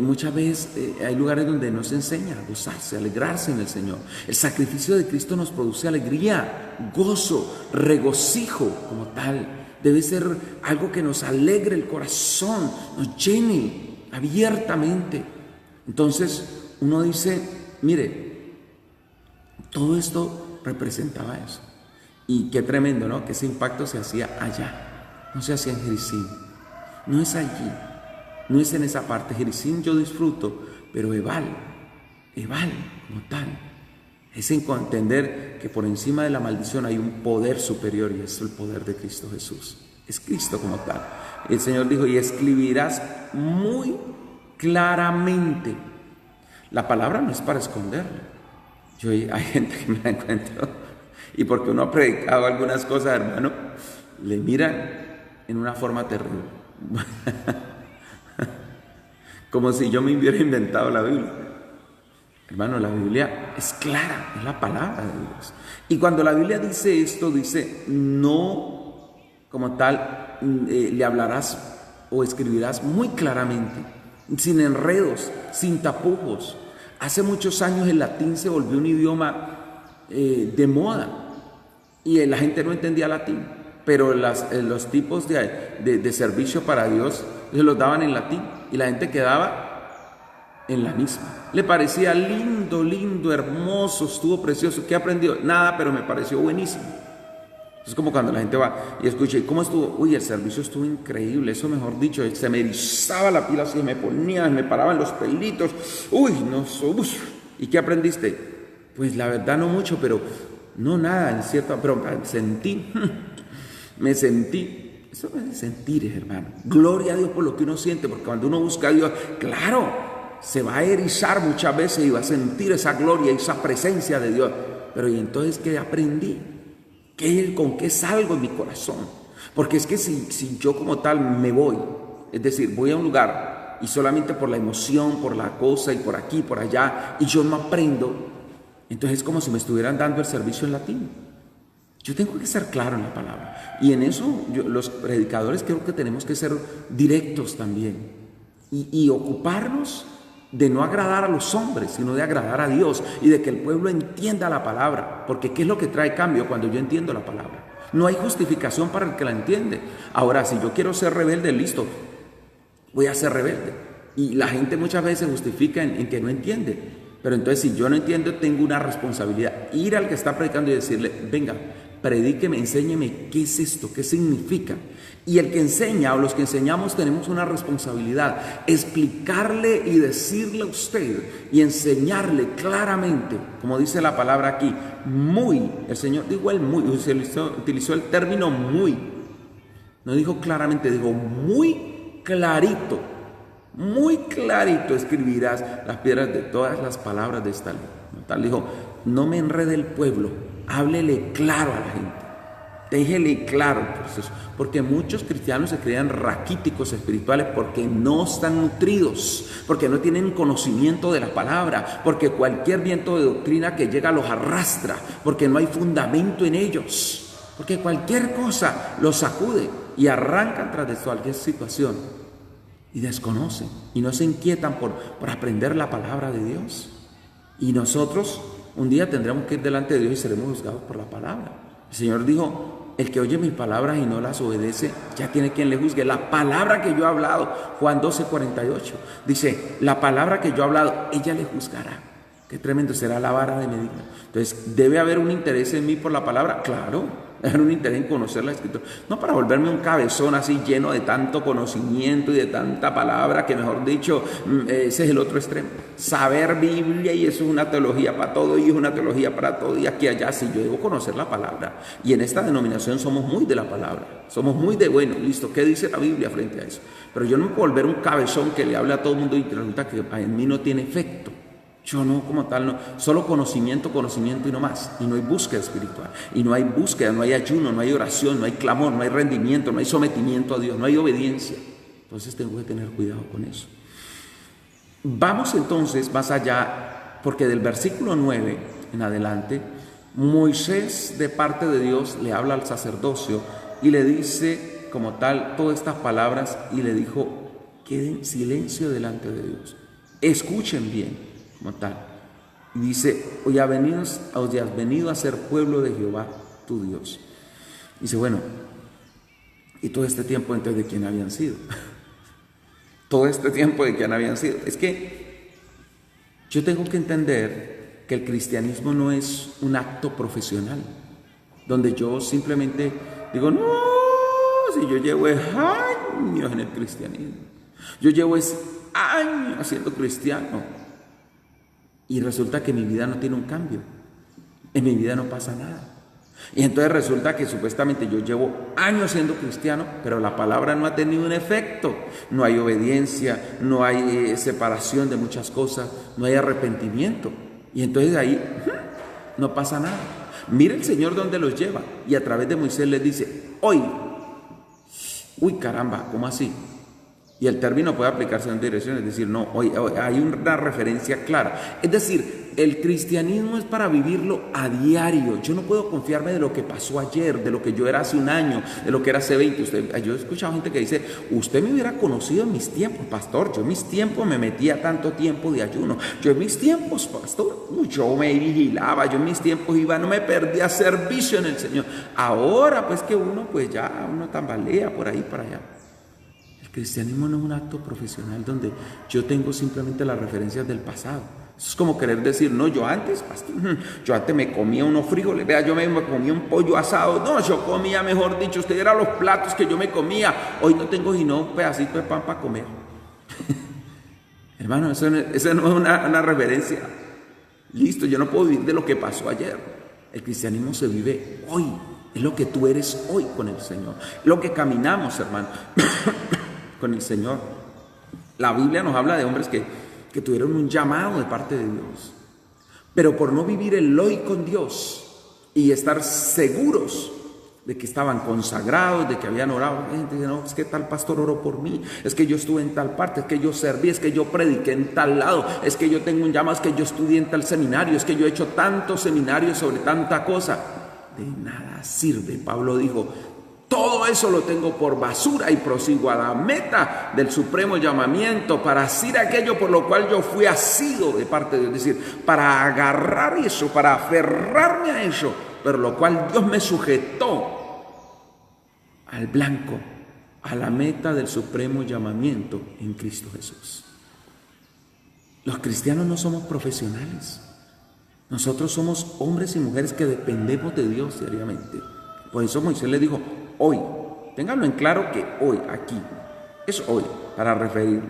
muchas veces hay lugares donde nos enseña a gozarse, a alegrarse en el Señor. El sacrificio de Cristo nos produce alegría, gozo, regocijo como tal. Debe ser algo que nos alegre el corazón, nos llene abiertamente. Entonces uno dice, mire, todo esto representaba eso. Y qué tremendo, ¿no? Que ese impacto se hacía allá, no se hacía en Jericín, no es allí. No es en esa parte. Jericín yo disfruto, pero Ebal como tal, es entender que por encima de la maldición hay un poder superior y es el poder de Cristo Jesús. Es Cristo como tal. El Señor dijo, y escribirás muy claramente. La palabra no es para esconderla. Hay gente que me la encuentro y porque uno ha predicado algunas cosas, hermano, le miran en una forma terrible. Como si yo me hubiera inventado la Biblia. Hermano, la Biblia es clara, es la palabra de Dios. Y cuando la Biblia dice esto, dice, no como tal, le hablarás o escribirás muy claramente, sin enredos, sin tapujos. Hace muchos años el latín se volvió un idioma de moda y la gente no entendía latín, pero los tipos de servicio para Dios se los daban en latín y la gente quedaba en la misma. Le parecía lindo, hermoso, estuvo precioso. ¿Qué aprendió? Nada, pero me pareció buenísimo. Es como cuando la gente va y escucha, ¿y cómo estuvo? Uy, el servicio estuvo increíble, eso mejor dicho, se me erizaba la piel así, me paraban los pelitos. Uy, no, ¿y qué aprendiste? Pues la verdad no mucho, pero no nada, en cierto, pero me sentí. Eso es sentir, hermano. Gloria a Dios por lo que uno siente, porque cuando uno busca a Dios, claro, se va a erizar muchas veces y va a sentir esa gloria y esa presencia de Dios. Pero ¿y entonces qué aprendí? ¿Con qué salgo en mi corazón? Porque es que si yo como tal me voy, es decir, voy a un lugar y solamente por la emoción, por la cosa y por aquí, por allá, y yo no aprendo, entonces es como si me estuvieran dando el servicio en latín. Yo tengo que ser claro en la palabra. Y en eso los predicadores creo que tenemos que ser directos también. Y ocuparnos de no agradar a los hombres, sino de agradar a Dios y de que el pueblo entienda la palabra. Porque ¿qué es lo que trae cambio cuando yo entiendo la palabra? No hay justificación para el que la entiende. Ahora, si yo quiero ser rebelde, listo, voy a ser rebelde. Y la gente muchas veces justifica en que no entiende. Pero entonces si yo no entiendo, tengo una responsabilidad. Ir al que está predicando y decirle, venga, predíqueme, enséñeme qué es esto, qué significa. Y el que enseña o los que enseñamos tenemos una responsabilidad, explicarle y decirle a usted y enseñarle claramente, como dice la palabra aquí, el Señor dijo utilizó el término muy, no dijo claramente, dijo muy clarito escribirás las piedras de todas las palabras de esta ley. Tal dijo, no me enrede el pueblo, háblele claro a la gente. Déjele claro el proceso, porque muchos cristianos se crean raquíticos espirituales porque no están nutridos, porque no tienen conocimiento de la palabra, porque cualquier viento de doctrina que llega los arrastra, porque no hay fundamento en ellos, porque cualquier cosa los sacude y arrancan tras de cualquier situación y desconocen y no se inquietan por aprender la palabra de Dios. Y nosotros un día tendremos que ir delante de Dios y seremos juzgados por la palabra. El Señor dijo: el que oye mis palabras y no las obedece, ya tiene quien le juzgue. La palabra que yo he hablado, Juan 12:48, dice: la palabra que yo he hablado, ella le juzgará. Qué tremendo, será la vara de medir. Entonces, ¿debe haber un interés en mí por la palabra? Claro, debe haber un interés en conocer la Escritura. No para volverme un cabezón así lleno de tanto conocimiento y de tanta palabra, que mejor dicho, ese es el otro extremo. Saber Biblia, y eso es una teología para todo y es una teología para todo y aquí y allá. Sí, yo debo conocer la palabra. Y en esta denominación somos muy de la palabra. Somos muy de, bueno, listo, ¿qué dice la Biblia frente a eso? Pero yo no me puedo volver un cabezón que le hable a todo el mundo y resulta que en mí no tiene efecto. Yo no, como tal, no. Solo conocimiento y no más. Y no hay búsqueda espiritual. Y no hay búsqueda, no hay ayuno, no hay oración, no hay clamor, no hay rendimiento, no hay sometimiento a Dios, no hay obediencia. Entonces tengo que tener cuidado con eso. Vamos entonces más allá, porque del versículo 9 en adelante, Moisés de parte de Dios le habla al sacerdocio y le dice como tal todas estas palabras y le dijo: queden silencio delante de Dios. Escuchen bien. Como tal, y dice: hoy has venido a ser pueblo de Jehová tu Dios. Dice: bueno, y todo este tiempo entonces, ¿de quién habían sido? Todo este tiempo, ¿de quién habían sido? Es que yo tengo que entender que el cristianismo no es un acto profesional donde yo simplemente digo: no, si yo llevo años en el cristianismo, yo llevo años siendo cristiano, y resulta que mi vida no tiene un cambio, en mi vida no pasa nada. Y entonces resulta que supuestamente yo llevo años siendo cristiano, pero la palabra no ha tenido un efecto. No hay obediencia, no hay separación de muchas cosas, no hay arrepentimiento. Y entonces ahí no pasa nada. Mira el Señor dónde los lleva. Y a través de Moisés les dice: hoy. Uy, caramba, ¿cómo así? Y el término puede aplicarse en direcciones, es decir, no, hoy hay una referencia clara. Es decir, el cristianismo es para vivirlo a diario. Yo no puedo confiarme de lo que pasó ayer, de lo que yo era hace un año, de lo que era hace 20. Yo he escuchado gente que dice: usted me hubiera conocido en mis tiempos, pastor. Yo en mis tiempos me metía tanto tiempo de ayuno. Yo en mis tiempos, pastor, yo me vigilaba. Yo en mis tiempos iba, no me perdía servicio en el Señor. Ahora pues que uno tambalea por ahí para allá. El cristianismo no es un acto profesional donde yo tengo simplemente las referencias del pasado. Eso es como querer decir: no, yo antes, pastor, yo antes me comía unos frijoles, vea, yo me comía un pollo asado, no, yo comía, mejor dicho, usted era los platos que yo me comía, hoy no tengo sino un pedacito de pan para comer. Hermano, eso no es una referencia. Listo, yo no puedo vivir de lo que pasó ayer. El cristianismo se vive hoy, es lo que tú eres hoy con el Señor, lo que caminamos, hermano, con el Señor. La Biblia nos habla de hombres que tuvieron un llamado de parte de Dios, pero por no vivir el hoy con Dios y estar seguros de que estaban consagrados, de que habían orado. Gente dice: no, es que tal pastor oró por mí, es que yo estuve en tal parte, es que yo serví, es que yo prediqué en tal lado, es que yo tengo un llamado, es que yo estudié en tal seminario, es que yo he hecho tantos seminarios sobre tanta cosa. De nada sirve. Pablo dijo: todo eso lo tengo por basura y prosigo a la meta del supremo llamamiento para hacer aquello por lo cual yo fui asido de parte de Dios. Es decir, para agarrar eso, para aferrarme a eso, pero lo cual Dios me sujetó al blanco, a la meta del supremo llamamiento en Cristo Jesús. Los cristianos no somos profesionales. Nosotros somos hombres y mujeres que dependemos de Dios diariamente. Por eso Moisés le dijo: hoy, ténganlo en claro que hoy, aquí, es hoy, para referir.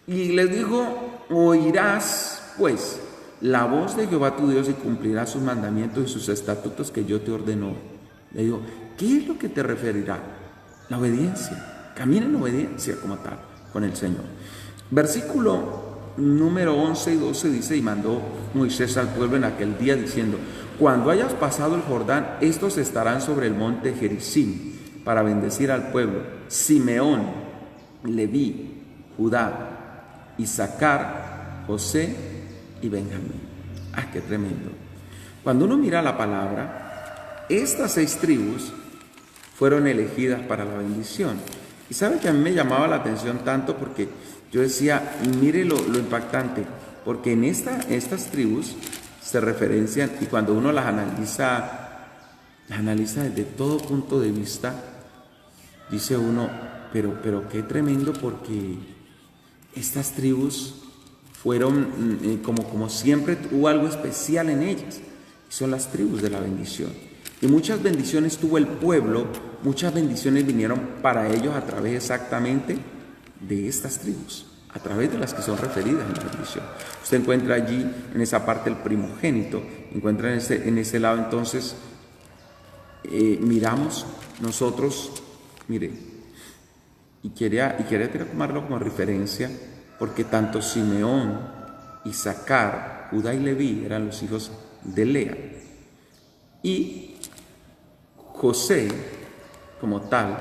Y les dijo: oirás pues la voz de Jehová tu Dios y cumplirás sus mandamientos y sus estatutos que yo te ordeno. Le digo: ¿qué es lo que te referirá? La obediencia. Camina en obediencia como tal con el Señor. Versículo número 11 y 12 dice: y mandó Moisés al pueblo en aquel día diciendo: cuando hayas pasado el Jordán, estos estarán sobre el monte Gerizim para bendecir al pueblo: Simeón, Leví, Judá, Isaacar, José y Benjamín. ¡Ah, qué tremendo! Cuando uno mira la palabra, estas 6 tribus fueron elegidas para la bendición. Y sabe que a mí me llamaba la atención tanto porque yo decía, mire lo impactante, porque en estas tribus se referencian, y cuando uno las analiza desde todo punto de vista, dice uno, pero qué tremendo, porque estas tribus fueron, como siempre hubo algo especial en ellas, y son las tribus de la bendición. Y muchas bendiciones tuvo el pueblo, muchas bendiciones vinieron para ellos a través exactamente de estas tribus, a través de las que son referidas en la bendición. Usted encuentra allí, en esa parte, el primogénito, encuentra en ese lado. Entonces, miramos nosotros, mire, y quería tomarlo como referencia, porque tanto Simeón, Isaacar, Judá y Leví eran los hijos de Lea, y José, como tal,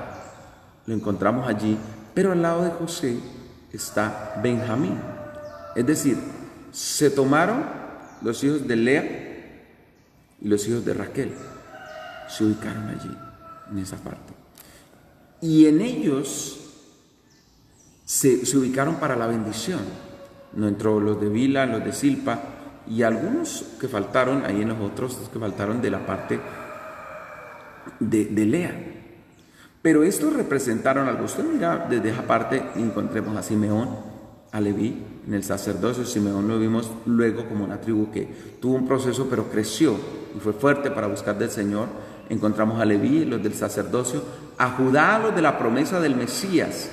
lo encontramos allí, pero al lado de José está Benjamín. Es decir, se tomaron los hijos de Lea y los hijos de Raquel, se ubicaron allí, en esa parte. Y en ellos se ubicaron para la bendición. No entró los de Bila, los de Silpa, y algunos que faltaron, ahí en los otros, los que faltaron de la parte de Lea. Pero estos representaron algo. Usted mira desde esa parte, encontremos a Simeón, a Leví. En el sacerdocio, Simeón lo vimos luego como una tribu que tuvo un proceso, pero creció y fue fuerte para buscar del Señor. Encontramos a Leví, los del sacerdocio, a Judá, los de la promesa del Mesías,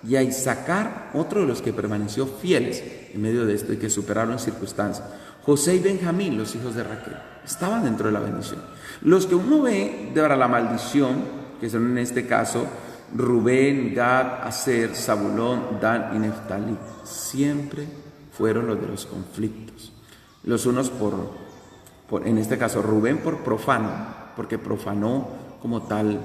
y a Isaacar, otro de los que permaneció fieles en medio de esto y que superaron circunstancias. José y Benjamín, los hijos de Raquel, estaban dentro de la bendición. Los que uno ve para la maldición, que son en este caso Rubén, Gad, Aser, Zabulón, Dan y Neftalí, siempre fueron los de los conflictos. Los unos en este caso Rubén por profano, porque profanó como tal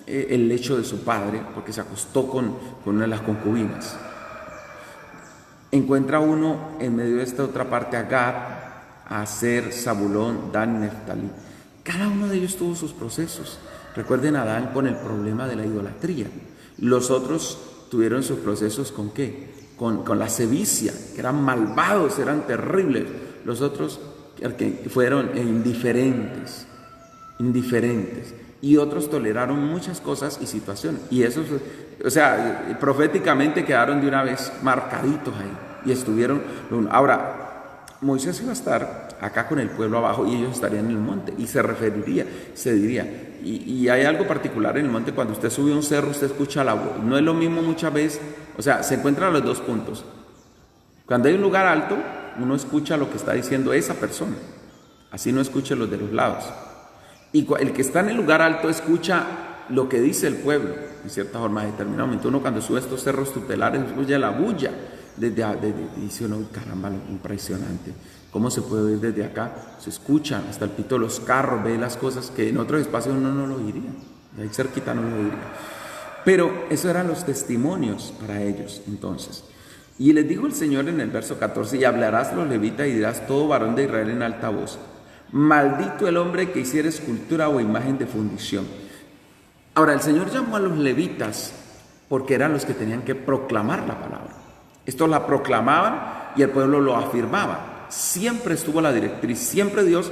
el lecho de su padre, porque se acostó con una de las concubinas. Encuentra uno en medio de esta otra parte a Gad, a Aser, Zabulón, Dan y Neftalí. Cada uno de ellos tuvo sus procesos. Recuerden a Adán con el problema de la idolatría. Los otros tuvieron sus procesos ¿con qué? Con la sevicia, que eran malvados, eran terribles. Los otros que fueron indiferentes. Y otros toleraron muchas cosas y situaciones. Y esos, proféticamente quedaron de una vez marcaditos ahí. Y estuvieron. Ahora, Moisés iba a estar acá con el pueblo abajo y ellos estarían en el monte. Y se diría. Y hay algo particular en el monte. Cuando usted sube a un cerro, usted escucha la voz. No es lo mismo muchas veces. Se encuentran los dos puntos. Cuando hay un lugar alto, uno escucha lo que está diciendo esa persona. Así no escuche los de los lados. Y el que está en el lugar alto escucha lo que dice el pueblo, en cierta forma, en determinado momento. Uno cuando sube a estos cerros tutelares escucha la bulla. Dice uno, caramba, impresionante. ¿Cómo se puede oír desde acá? Se escuchan hasta el pito de los carros, ve las cosas que en otros espacios uno no lo oiría. De ahí cerquita no lo oiría. Pero esos eran los testimonios para ellos entonces. Y les dijo el Señor en el verso 14, y hablarás a los levitas y dirás: todo varón de Israel en alta voz, maldito el hombre que hiciera escultura o imagen de fundición. Ahora, el Señor llamó a los levitas porque eran los que tenían que proclamar la palabra. Estos la proclamaban y el pueblo lo afirmaba. Siempre estuvo la directriz, siempre Dios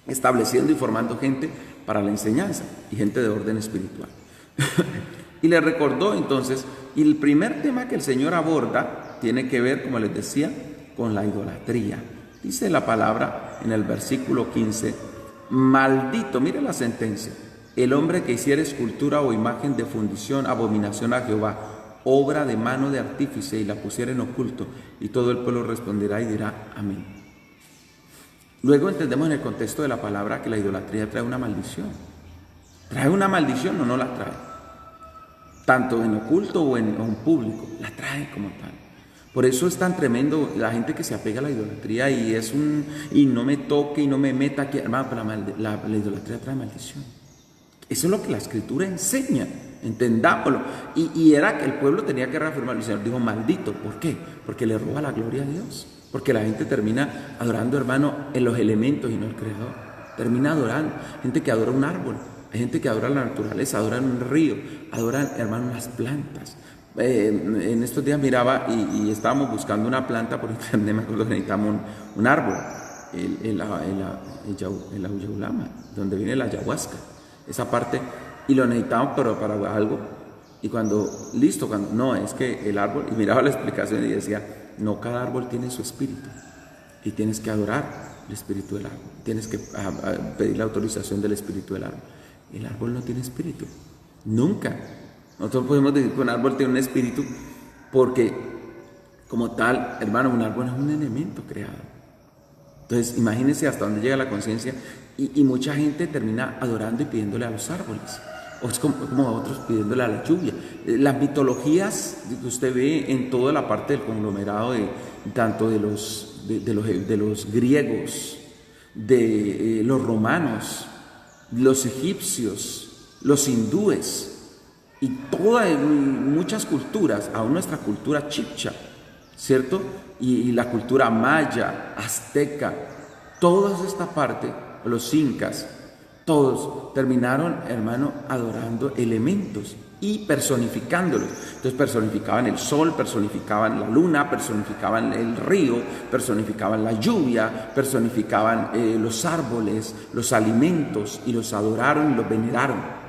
estableciendo y formando gente para la enseñanza y gente de orden espiritual. Y le recordó entonces, y el primer tema que el Señor aborda tiene que ver, como les decía, con la idolatría. Dice la palabra en el versículo 15, maldito, mire la sentencia, el hombre que hiciera escultura o imagen de fundición, abominación a Jehová, obra de mano de artífice, y la pusiera en oculto, y todo el pueblo responderá y dirá amén. Luego entendemos en el contexto de la palabra que la idolatría trae una maldición. ¿Trae una maldición o no la trae? Tanto en oculto o en público, la trae como tal. Por eso es tan tremendo la gente que se apega a la idolatría y no me toque y no me meta aquí. Hermano, pero la idolatría trae maldición. Eso es lo que la Escritura enseña, entendámoslo. Y era que el pueblo tenía que reafirmarlo. El Señor dijo, maldito. ¿Por qué? Porque le roba la gloria a Dios. Porque la gente termina adorando, hermano, en los elementos y no el Creador. Termina adorando. Gente que adora un árbol, hay gente que adora la naturaleza, adoran un río, adoran, hermano, las plantas. En estos días miraba y estábamos buscando una planta por internet, me acuerdo que necesitamos un árbol, el Auyahulama, donde viene la ayahuasca, esa parte, y lo necesitamos pero para algo. Y cuando no, es que el árbol, y miraba la explicación y decía, no, cada árbol tiene su espíritu, y tienes que adorar el espíritu del árbol, tienes que pedir la autorización del espíritu del árbol. El árbol no tiene espíritu, nunca. Nosotros podemos decir que un árbol tiene un espíritu porque, como tal, hermano, un árbol es un elemento creado. Entonces, imagínense hasta dónde llega la conciencia y mucha gente termina adorando y pidiéndole a los árboles. O es como otros pidiéndole a la lluvia. Las mitologías que usted ve en toda la parte del conglomerado, tanto de los griegos, de los romanos, los egipcios, los hindúes, y muchas culturas, aún nuestra cultura chibcha, ¿cierto? Y la cultura maya, azteca, toda esta parte, los incas, todos terminaron, hermano, adorando elementos y personificándolos. Entonces personificaban el sol, personificaban la luna, personificaban el río, personificaban la lluvia, personificaban los árboles, los alimentos, y los adoraron y los veneraron.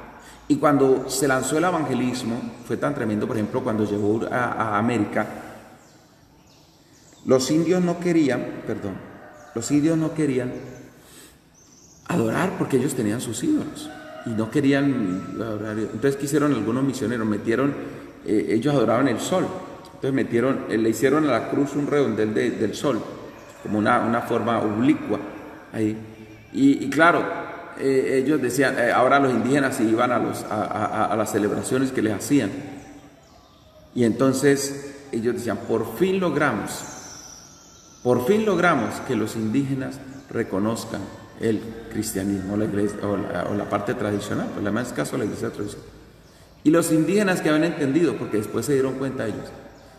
Y cuando se lanzó el evangelismo, fue tan tremendo, por ejemplo, cuando llegó a América, los indios no querían adorar porque ellos tenían sus ídolos y no querían adorar. Entonces quisieron algunos misioneros, ellos adoraban el sol, entonces le hicieron a la cruz un redondel del sol, como una forma oblicua ahí. Y claro, ellos decían, ahora los indígenas iban a las celebraciones que les hacían. Y entonces ellos decían, por fin logramos que los indígenas reconozcan el cristianismo, la iglesia, o la parte tradicional, pues le más caso a la iglesia tradicional. Y los indígenas que habían entendido, porque después se dieron cuenta ellos,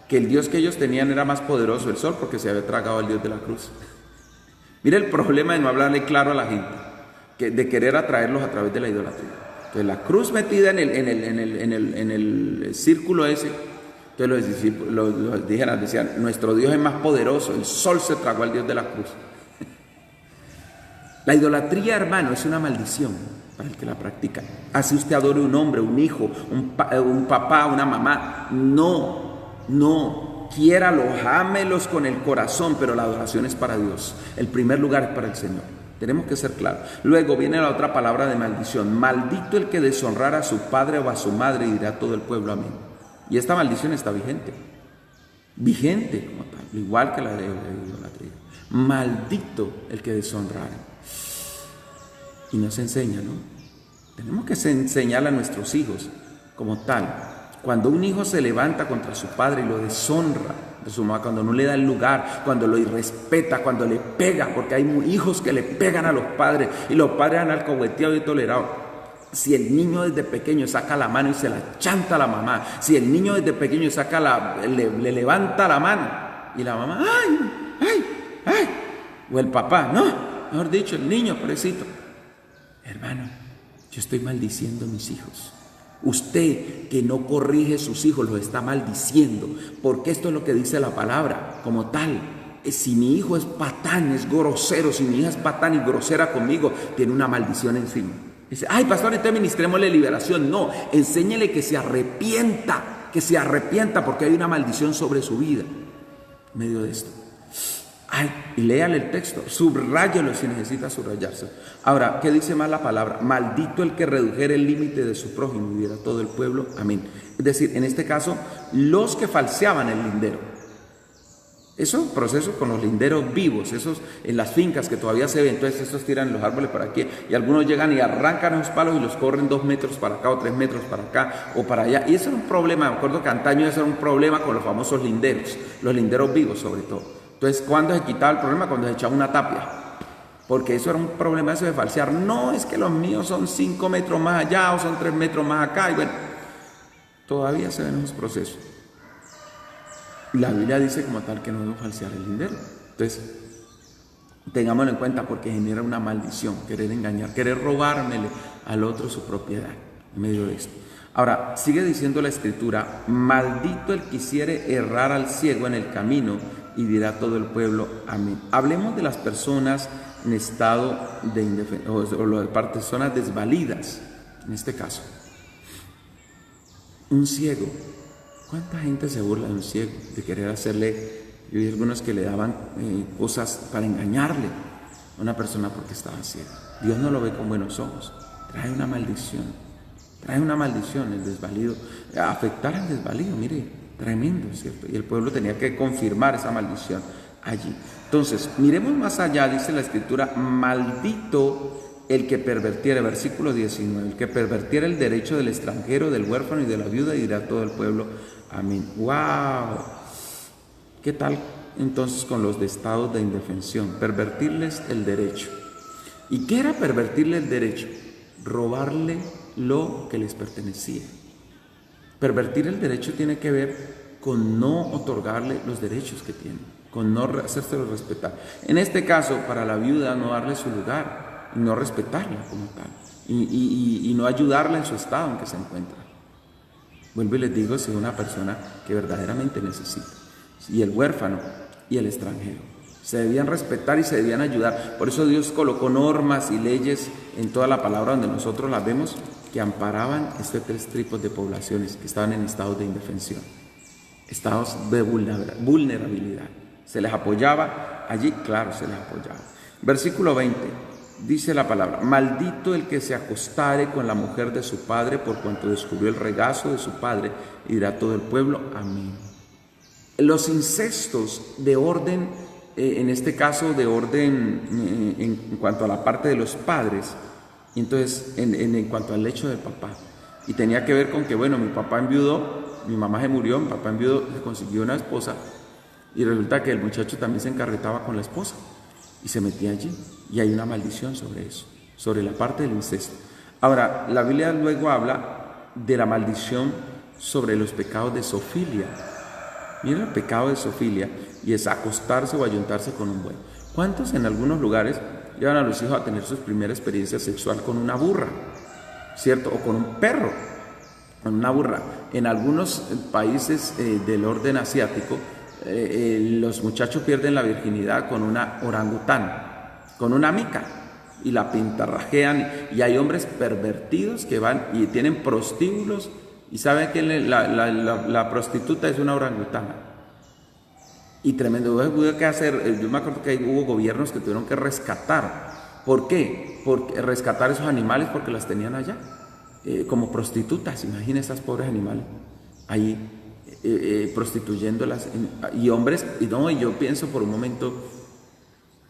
que el Dios que ellos tenían era más poderoso, el sol, porque se había tragado al Dios de la cruz. Mira el problema de no hablarle claro a la gente, de querer atraerlos a través de la idolatría. Entonces la cruz metida en el círculo ese, entonces los indígenas decían, nuestro Dios es más poderoso, el sol se tragó al Dios de la cruz. La idolatría, hermano, es una maldición para el que la practica. Así usted adore un hombre, un hijo, un papá, una mamá. No, quiéralos, ámelos con el corazón, pero la adoración es para Dios. El primer lugar es para el Señor. Tenemos que ser claros. Luego viene la otra palabra de maldición. Maldito el que deshonrara a su padre o a su madre, y dirá todo el pueblo amén. Y esta maldición está vigente como tal, igual que la de idolatría. Maldito el que deshonrara. Y nos enseña, ¿no? Tenemos que enseñarle a nuestros hijos como tal. Cuando un hijo se levanta contra su padre y lo deshonra de su mamá, cuando no le da el lugar, cuando lo irrespeta, cuando le pega, porque hay hijos que le pegan a los padres y los padres han alcahueteado y tolerado. Si el niño desde pequeño saca la mano y se la chanta a la mamá, si el niño desde pequeño le levanta la mano y la mamá, ¡ay! O el papá, no, mejor dicho, el niño, pobrecito. Hermano, yo estoy maldiciendo a mis hijos. Usted que no corrige sus hijos los está maldiciendo, porque esto es lo que dice la palabra como tal. Si mi hijo es patán, es grosero, si mi hija es patán y grosera conmigo, tiene una maldición encima. Dice, ay pastor, entonces ministrémosle liberación. No, enséñele que se arrepienta, porque hay una maldición sobre su vida en medio de esto. Ay, y léale el texto, subráyelo si necesita subrayarse. Ahora, ¿qué dice más la palabra? Maldito el que redujera el límite de su prójimo, y diera todo el pueblo amén. Es decir, en este caso, los que falseaban el lindero. Eso es un proceso con los linderos vivos, esos en las fincas que todavía se ven. Entonces estos tiran los árboles para aquí y algunos llegan y arrancan esos palos y los corren 2 metros para acá o 3 metros para acá o para allá. Y eso era un problema, me acuerdo que antaño eso era un problema con los famosos linderos, los linderos vivos sobre todo. Entonces, ¿cuándo se quitaba el problema? Cuando se echaba una tapia. Porque eso era un problema eso de falsear. No, es que los míos son 5 metros más allá o son 3 metros más acá. Y bueno, todavía se ven esos procesos. La Biblia dice como tal que no debemos falsear el lindero. Entonces, tengámoslo en cuenta porque genera una maldición, querer engañar, querer robármele al otro su propiedad en medio de esto. Ahora, sigue diciendo la Escritura, maldito el que hiciere errar al ciego en el camino, y dirá todo el pueblo, amén. Hablemos de las personas en estado de indefensión, o de personas desvalidas, en este caso. Un ciego. ¿Cuánta gente se burla de un ciego? De querer hacerle, yo vi algunos que le daban cosas para engañarle a una persona porque estaba ciega. Dios no lo ve con buenos ojos. Trae una maldición el desvalido. Afectar al desvalido, mire, tremendo, ¿cierto? Y el pueblo tenía que confirmar esa maldición allí. Entonces, miremos más allá, dice la Escritura, maldito el que pervertiere, versículo 19, el que pervertiere el derecho del extranjero, del huérfano y de la viuda, y dirá todo el pueblo, amén. ¡Wow! ¿Qué tal entonces con los de estados de indefensión? Pervertirles el derecho. ¿Y qué era pervertirle el derecho? Robarle lo que les pertenecía. Pervertir el derecho tiene que ver con no otorgarle los derechos que tiene, con no hacérselo respetar. En este caso, para la viuda, no darle su lugar, no respetarla como tal, y no ayudarla en su estado en que se encuentra. Vuelvo y les digo, si es una persona que verdaderamente necesita. Y el huérfano y el extranjero se debían respetar y se debían ayudar. Por eso Dios colocó normas y leyes en toda la palabra donde nosotros las vemos que amparaban estos 3 tipos de poblaciones que estaban en estados de indefensión, estados de vulnerabilidad. Se les apoyaba allí, claro, se les apoyaba. Versículo 20. Dice la palabra, maldito el que se acostare con la mujer de su padre por cuanto descubrió el regazo de su padre, y dirá todo el pueblo, amén. Los incestos de orden, en este caso de orden en cuanto a la parte de los padres, entonces en cuanto al hecho del papá, y tenía que ver con que, bueno, mi papá enviudó, mi mamá se murió, mi papá enviudó, se consiguió una esposa, y resulta que el muchacho también se encarretaba con la esposa, y se metía allí, y hay una maldición sobre eso, sobre la parte del incesto. Ahora, la Biblia luego habla de la maldición sobre los pecados de zoofilia. Mira el pecado de zoofilia, y es acostarse o ayuntarse con un buey. ¿Cuántos en algunos lugares llevan a los hijos a tener su primera experiencia sexual con una burra, ¿cierto? O con un perro, con una burra. En algunos países del orden asiático, los muchachos pierden la virginidad con una orangután, con una mica, y la pintarrajean, y hay hombres pervertidos que van y tienen prostíbulos, y saben que la prostituta es una orangutana. Y tremendo, hubo que hacer, yo me acuerdo que hubo gobiernos que tuvieron que rescatar. ¿Por qué? Porque rescatar esos animales porque las tenían allá, como prostitutas. Imaginen esas pobres animales ahí prostituyéndolas, y hombres, y yo pienso por un momento,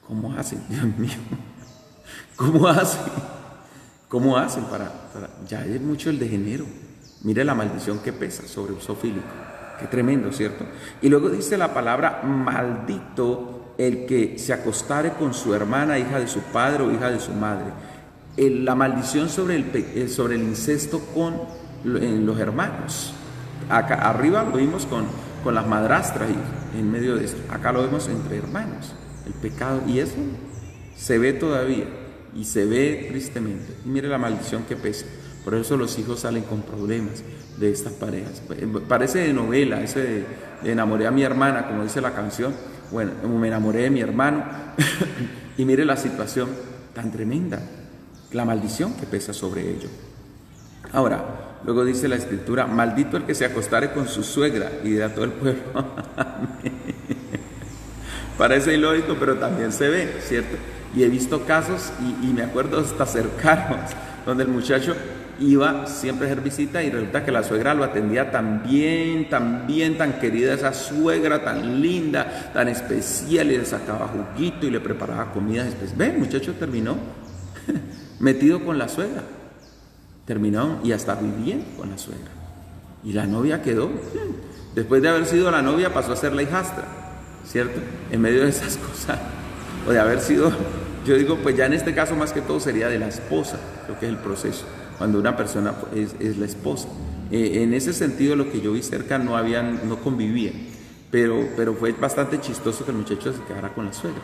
¿cómo hacen? Dios mío, ¿cómo hacen para ya es mucho el degenero? Mire la maldición que pesa sobre un zoofílico, qué tremendo, ¿cierto? Y luego dice la palabra, maldito el que se acostare con su hermana, hija de su padre o hija de su madre. La maldición sobre el incesto con los hermanos. Acá arriba lo vimos con las madrastras y en medio de esto. Acá lo vemos entre hermanos, el pecado, y eso se ve todavía y se ve tristemente. Y mire la maldición que pesa. Por eso los hijos salen con problemas de estas parejas. Parece de novela, ese de enamoré a mi hermana, como dice la canción. Bueno, me enamoré de mi hermano. Y mire la situación tan tremenda, la maldición que pesa sobre ello. Ahora, luego dice la Escritura, maldito el que se acostare con su suegra, y dirá todo el pueblo. Parece ilógico, pero también se ve, ¿cierto? Y he visto casos, y me acuerdo hasta cercanos, donde el muchacho iba siempre a hacer visita y resulta que la suegra lo atendía tan bien, tan querida, esa suegra tan linda, tan especial, y le sacaba juguito y le preparaba comidas especiales. Ve, el muchacho terminó metido con la suegra, terminó y hasta viviendo con la suegra. Y la novia quedó, después de haber sido la novia pasó a ser la hijastra, ¿cierto? En medio de esas cosas, o de haber sido, yo digo, pues ya en este caso más que todo sería de la esposa, lo que es el proceso, cuando una persona es la esposa. En ese sentido, lo que yo vi cerca no convivían, pero fue bastante chistoso que el muchacho se quedara con la suegra.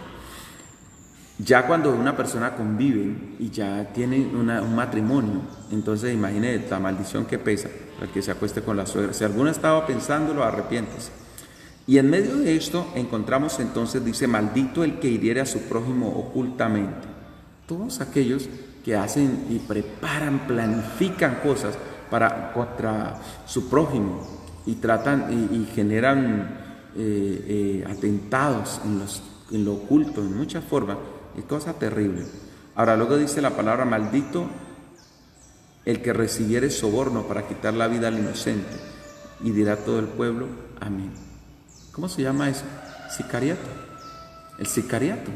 Ya cuando una persona convive y ya tiene un matrimonio, entonces imagínese la maldición que pesa el que se acueste con la suegra. Si alguno estaba pensándolo, arrepiéntese. Y en medio de esto encontramos entonces, dice, maldito el que hiriere a su prójimo ocultamente. Todos aquellos que hacen y preparan, planifican cosas contra su prójimo y tratan y generan atentados en lo oculto, en muchas formas, es cosa terrible. Ahora luego dice la palabra, maldito el que recibiere soborno para quitar la vida al inocente, y dirá todo el pueblo, amén. ¿Cómo se llama eso? Sicariato. El sicariato,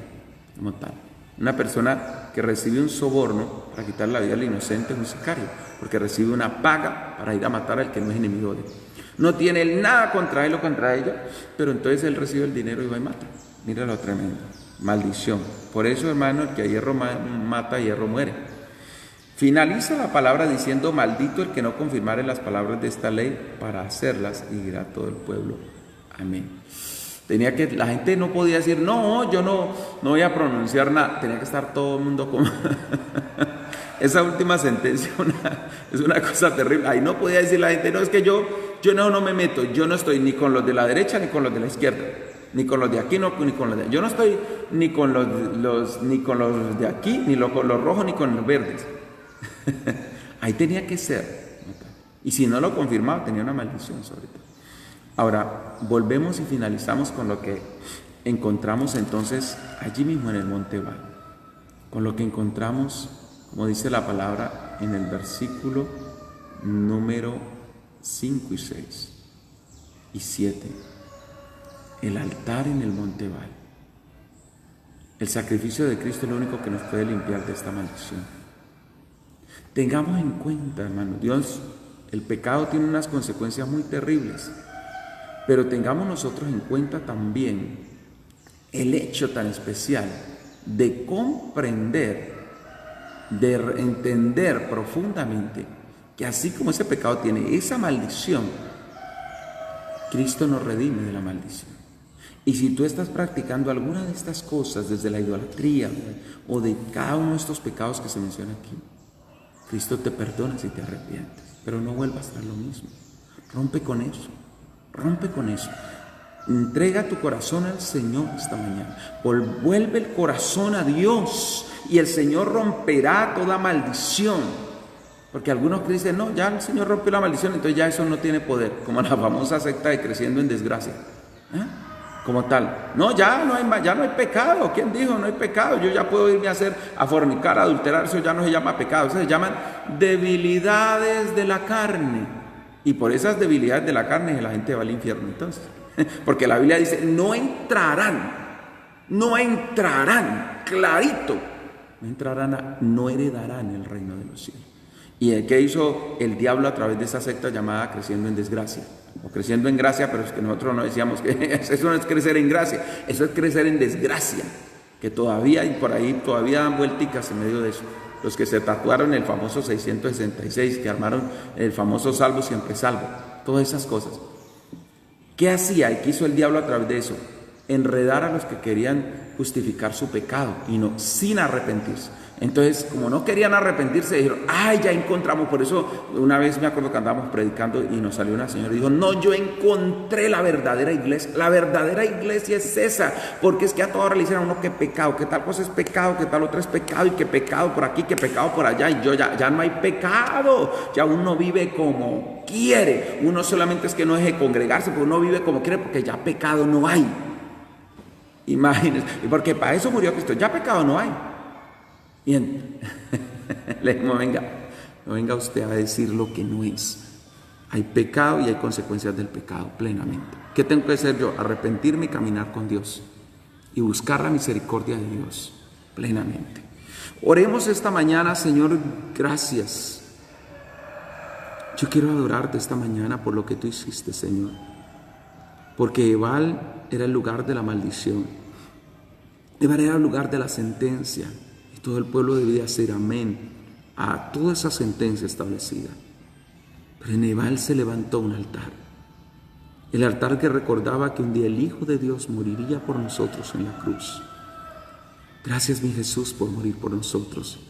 como tal. Una persona que recibe un soborno para quitar la vida al inocente es un sicario, porque recibe una paga para ir a matar al que no es enemigo de él. No tiene nada contra él o contra ella, pero entonces él recibe el dinero y va y mata. Mira lo tremendo. Maldición. Por eso, hermano, el que a hierro mata, a hierro muere. Finaliza la palabra diciendo, maldito el que no confirmare las palabras de esta ley para hacerlas, y dirá todo el pueblo, amén. La gente no podía decir, no, yo no voy a pronunciar nada. Tenía que estar todo el mundo como... Esa última sentencia es una cosa terrible. Ahí no podía decir la gente, no, es que yo no me meto, yo no estoy ni con los de la derecha ni con los de la izquierda, ni con los de aquí, ni con los de... Yo no estoy ni con los de aquí, ni con los rojos, ni con los verdes. Ahí tenía que ser. Y si no lo confirmaba, tenía una maldición sobre todo. Ahora, volvemos y finalizamos con lo que encontramos entonces allí mismo en el Monte Ebal. Con lo que encontramos, como dice la palabra en el versículo número 5 y 6 y 7. El altar en el Monte Ebal. El sacrificio de Cristo es lo único que nos puede limpiar de esta maldición. Tengamos en cuenta, hermano, Dios, el pecado tiene unas consecuencias muy terribles, pero tengamos nosotros en cuenta también el hecho tan especial de comprender, de entender profundamente que así como ese pecado tiene esa maldición, Cristo nos redime de la maldición. Y si tú estás practicando alguna de estas cosas, desde la idolatría o de cada uno de estos pecados que se menciona aquí, Cristo te perdona si te arrepientes, pero no vuelvas a hacer lo mismo. Rompe con eso, rompe con eso. Entrega tu corazón al Señor esta mañana. Vuelve el corazón a Dios y el Señor romperá toda maldición. Porque algunos dicen, no, ya el Señor rompió la maldición, entonces ya eso no tiene poder. Como la famosa secta de Creciendo en Desgracia. Como tal. No, ya no hay pecado. ¿Quién dijo no hay pecado? Yo ya puedo irme a fornicar, a adulterar. Eso ya no se llama pecado. Eso se llaman debilidades de la carne. Y por esas debilidades de la carne la gente va al infierno entonces. Porque la Biblia dice, no entrarán, clarito. No heredarán el reino de los cielos. ¿Y qué hizo el diablo a través de esa secta llamada Creciendo en Desgracia? O Creciendo en Gracia, pero es que nosotros no decíamos que eso no es crecer en gracia, eso es crecer en desgracia, que todavía y por ahí todavía dan vuelticas en medio de eso. Los que se tatuaron el famoso 666, que armaron el famoso salvo siempre salvo, todas esas cosas. ¿Qué hacía y qué hizo el diablo a través de eso? Enredar a los que querían justificar su pecado y no, sin arrepentirse. Entonces, como no querían arrepentirse, dijeron, ay, ya encontramos. Por eso, una vez me acuerdo que andábamos predicando y nos salió una señora y dijo, no, yo encontré la verdadera iglesia. La verdadera iglesia es esa, porque es que a toda hora le dicen a uno que pecado, que tal cosa es pecado, que tal otra es pecado, y que pecado por aquí, que pecado por allá, y ya no hay pecado, ya uno vive como quiere. Uno solamente es que no deje congregarse, pero uno vive como quiere, porque ya pecado no hay. Imagínense, y porque para eso murió Cristo, ya pecado no hay. Bien, le dijimos, venga, No venga usted a decir lo que no es. Hay pecado y hay consecuencias del pecado plenamente. ¿Qué tengo que hacer yo? Arrepentirme y caminar con Dios y buscar la misericordia de Dios plenamente. Oremos esta mañana. Señor, gracias. Yo quiero adorarte esta mañana por lo que tú hiciste, Señor. Porque Ebal era el lugar de la maldición. Ebal era el lugar de la sentencia. Y todo el pueblo debía decir amén a toda esa sentencia establecida. Pero en Ebal se levantó un altar. El altar que recordaba que un día el Hijo de Dios moriría por nosotros en la cruz. Gracias, mi Jesús, por morir por nosotros.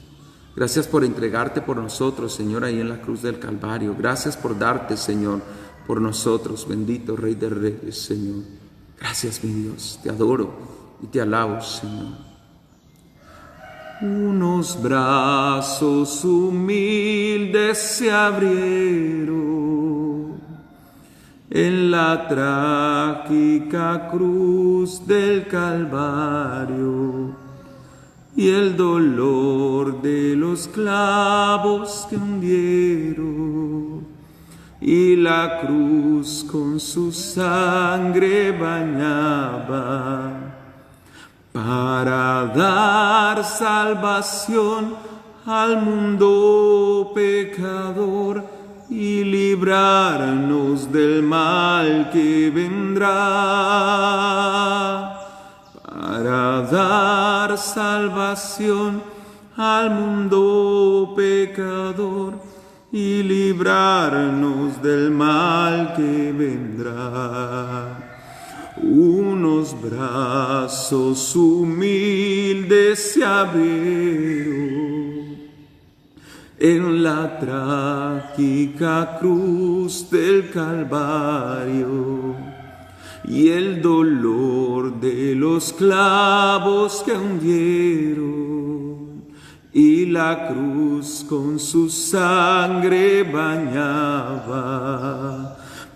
Gracias por entregarte por nosotros, Señor, ahí en la cruz del Calvario. Gracias por darte, Señor, por nosotros. Bendito Rey de Reyes, Señor. Gracias, mi Dios. Te adoro y te alabo, Señor. Unos brazos humildes se abrieron en la trágica cruz del Calvario. Y el dolor de los clavos que hundieron, y la cruz con su sangre bañaba, para dar salvación al mundo pecador y librarnos del mal que vendrá. Para dar salvación al mundo pecador y librarnos del mal que vendrá. Unos brazos humildes se abrieron en la trágica cruz del Calvario. Y el dolor de los clavos que hundieron, y la cruz con su sangre bañaba,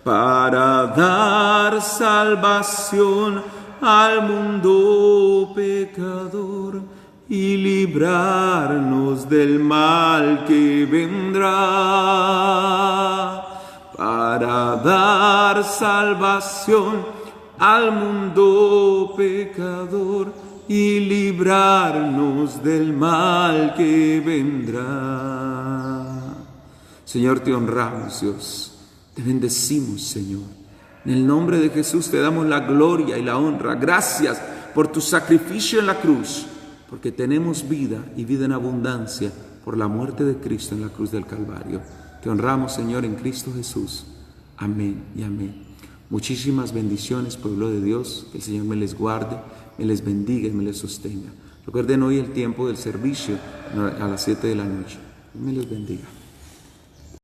para dar salvación al mundo pecador y librarnos del mal que vendrá. Para dar salvación al mundo pecador y librarnos del mal que vendrá. Señor, te honramos, Dios. Te bendecimos, Señor. En el nombre de Jesús te damos la gloria y la honra. Gracias por tu sacrificio en la cruz, porque tenemos vida y vida en abundancia por la muerte de Cristo en la cruz del Calvario. Te honramos, Señor, en Cristo Jesús. Amén y amén. Muchísimas bendiciones, pueblo de Dios. Que el Señor me les guarde, me les bendiga y me les sostenga. Recuerden hoy el tiempo del servicio a las 7 de la noche. Me les bendiga.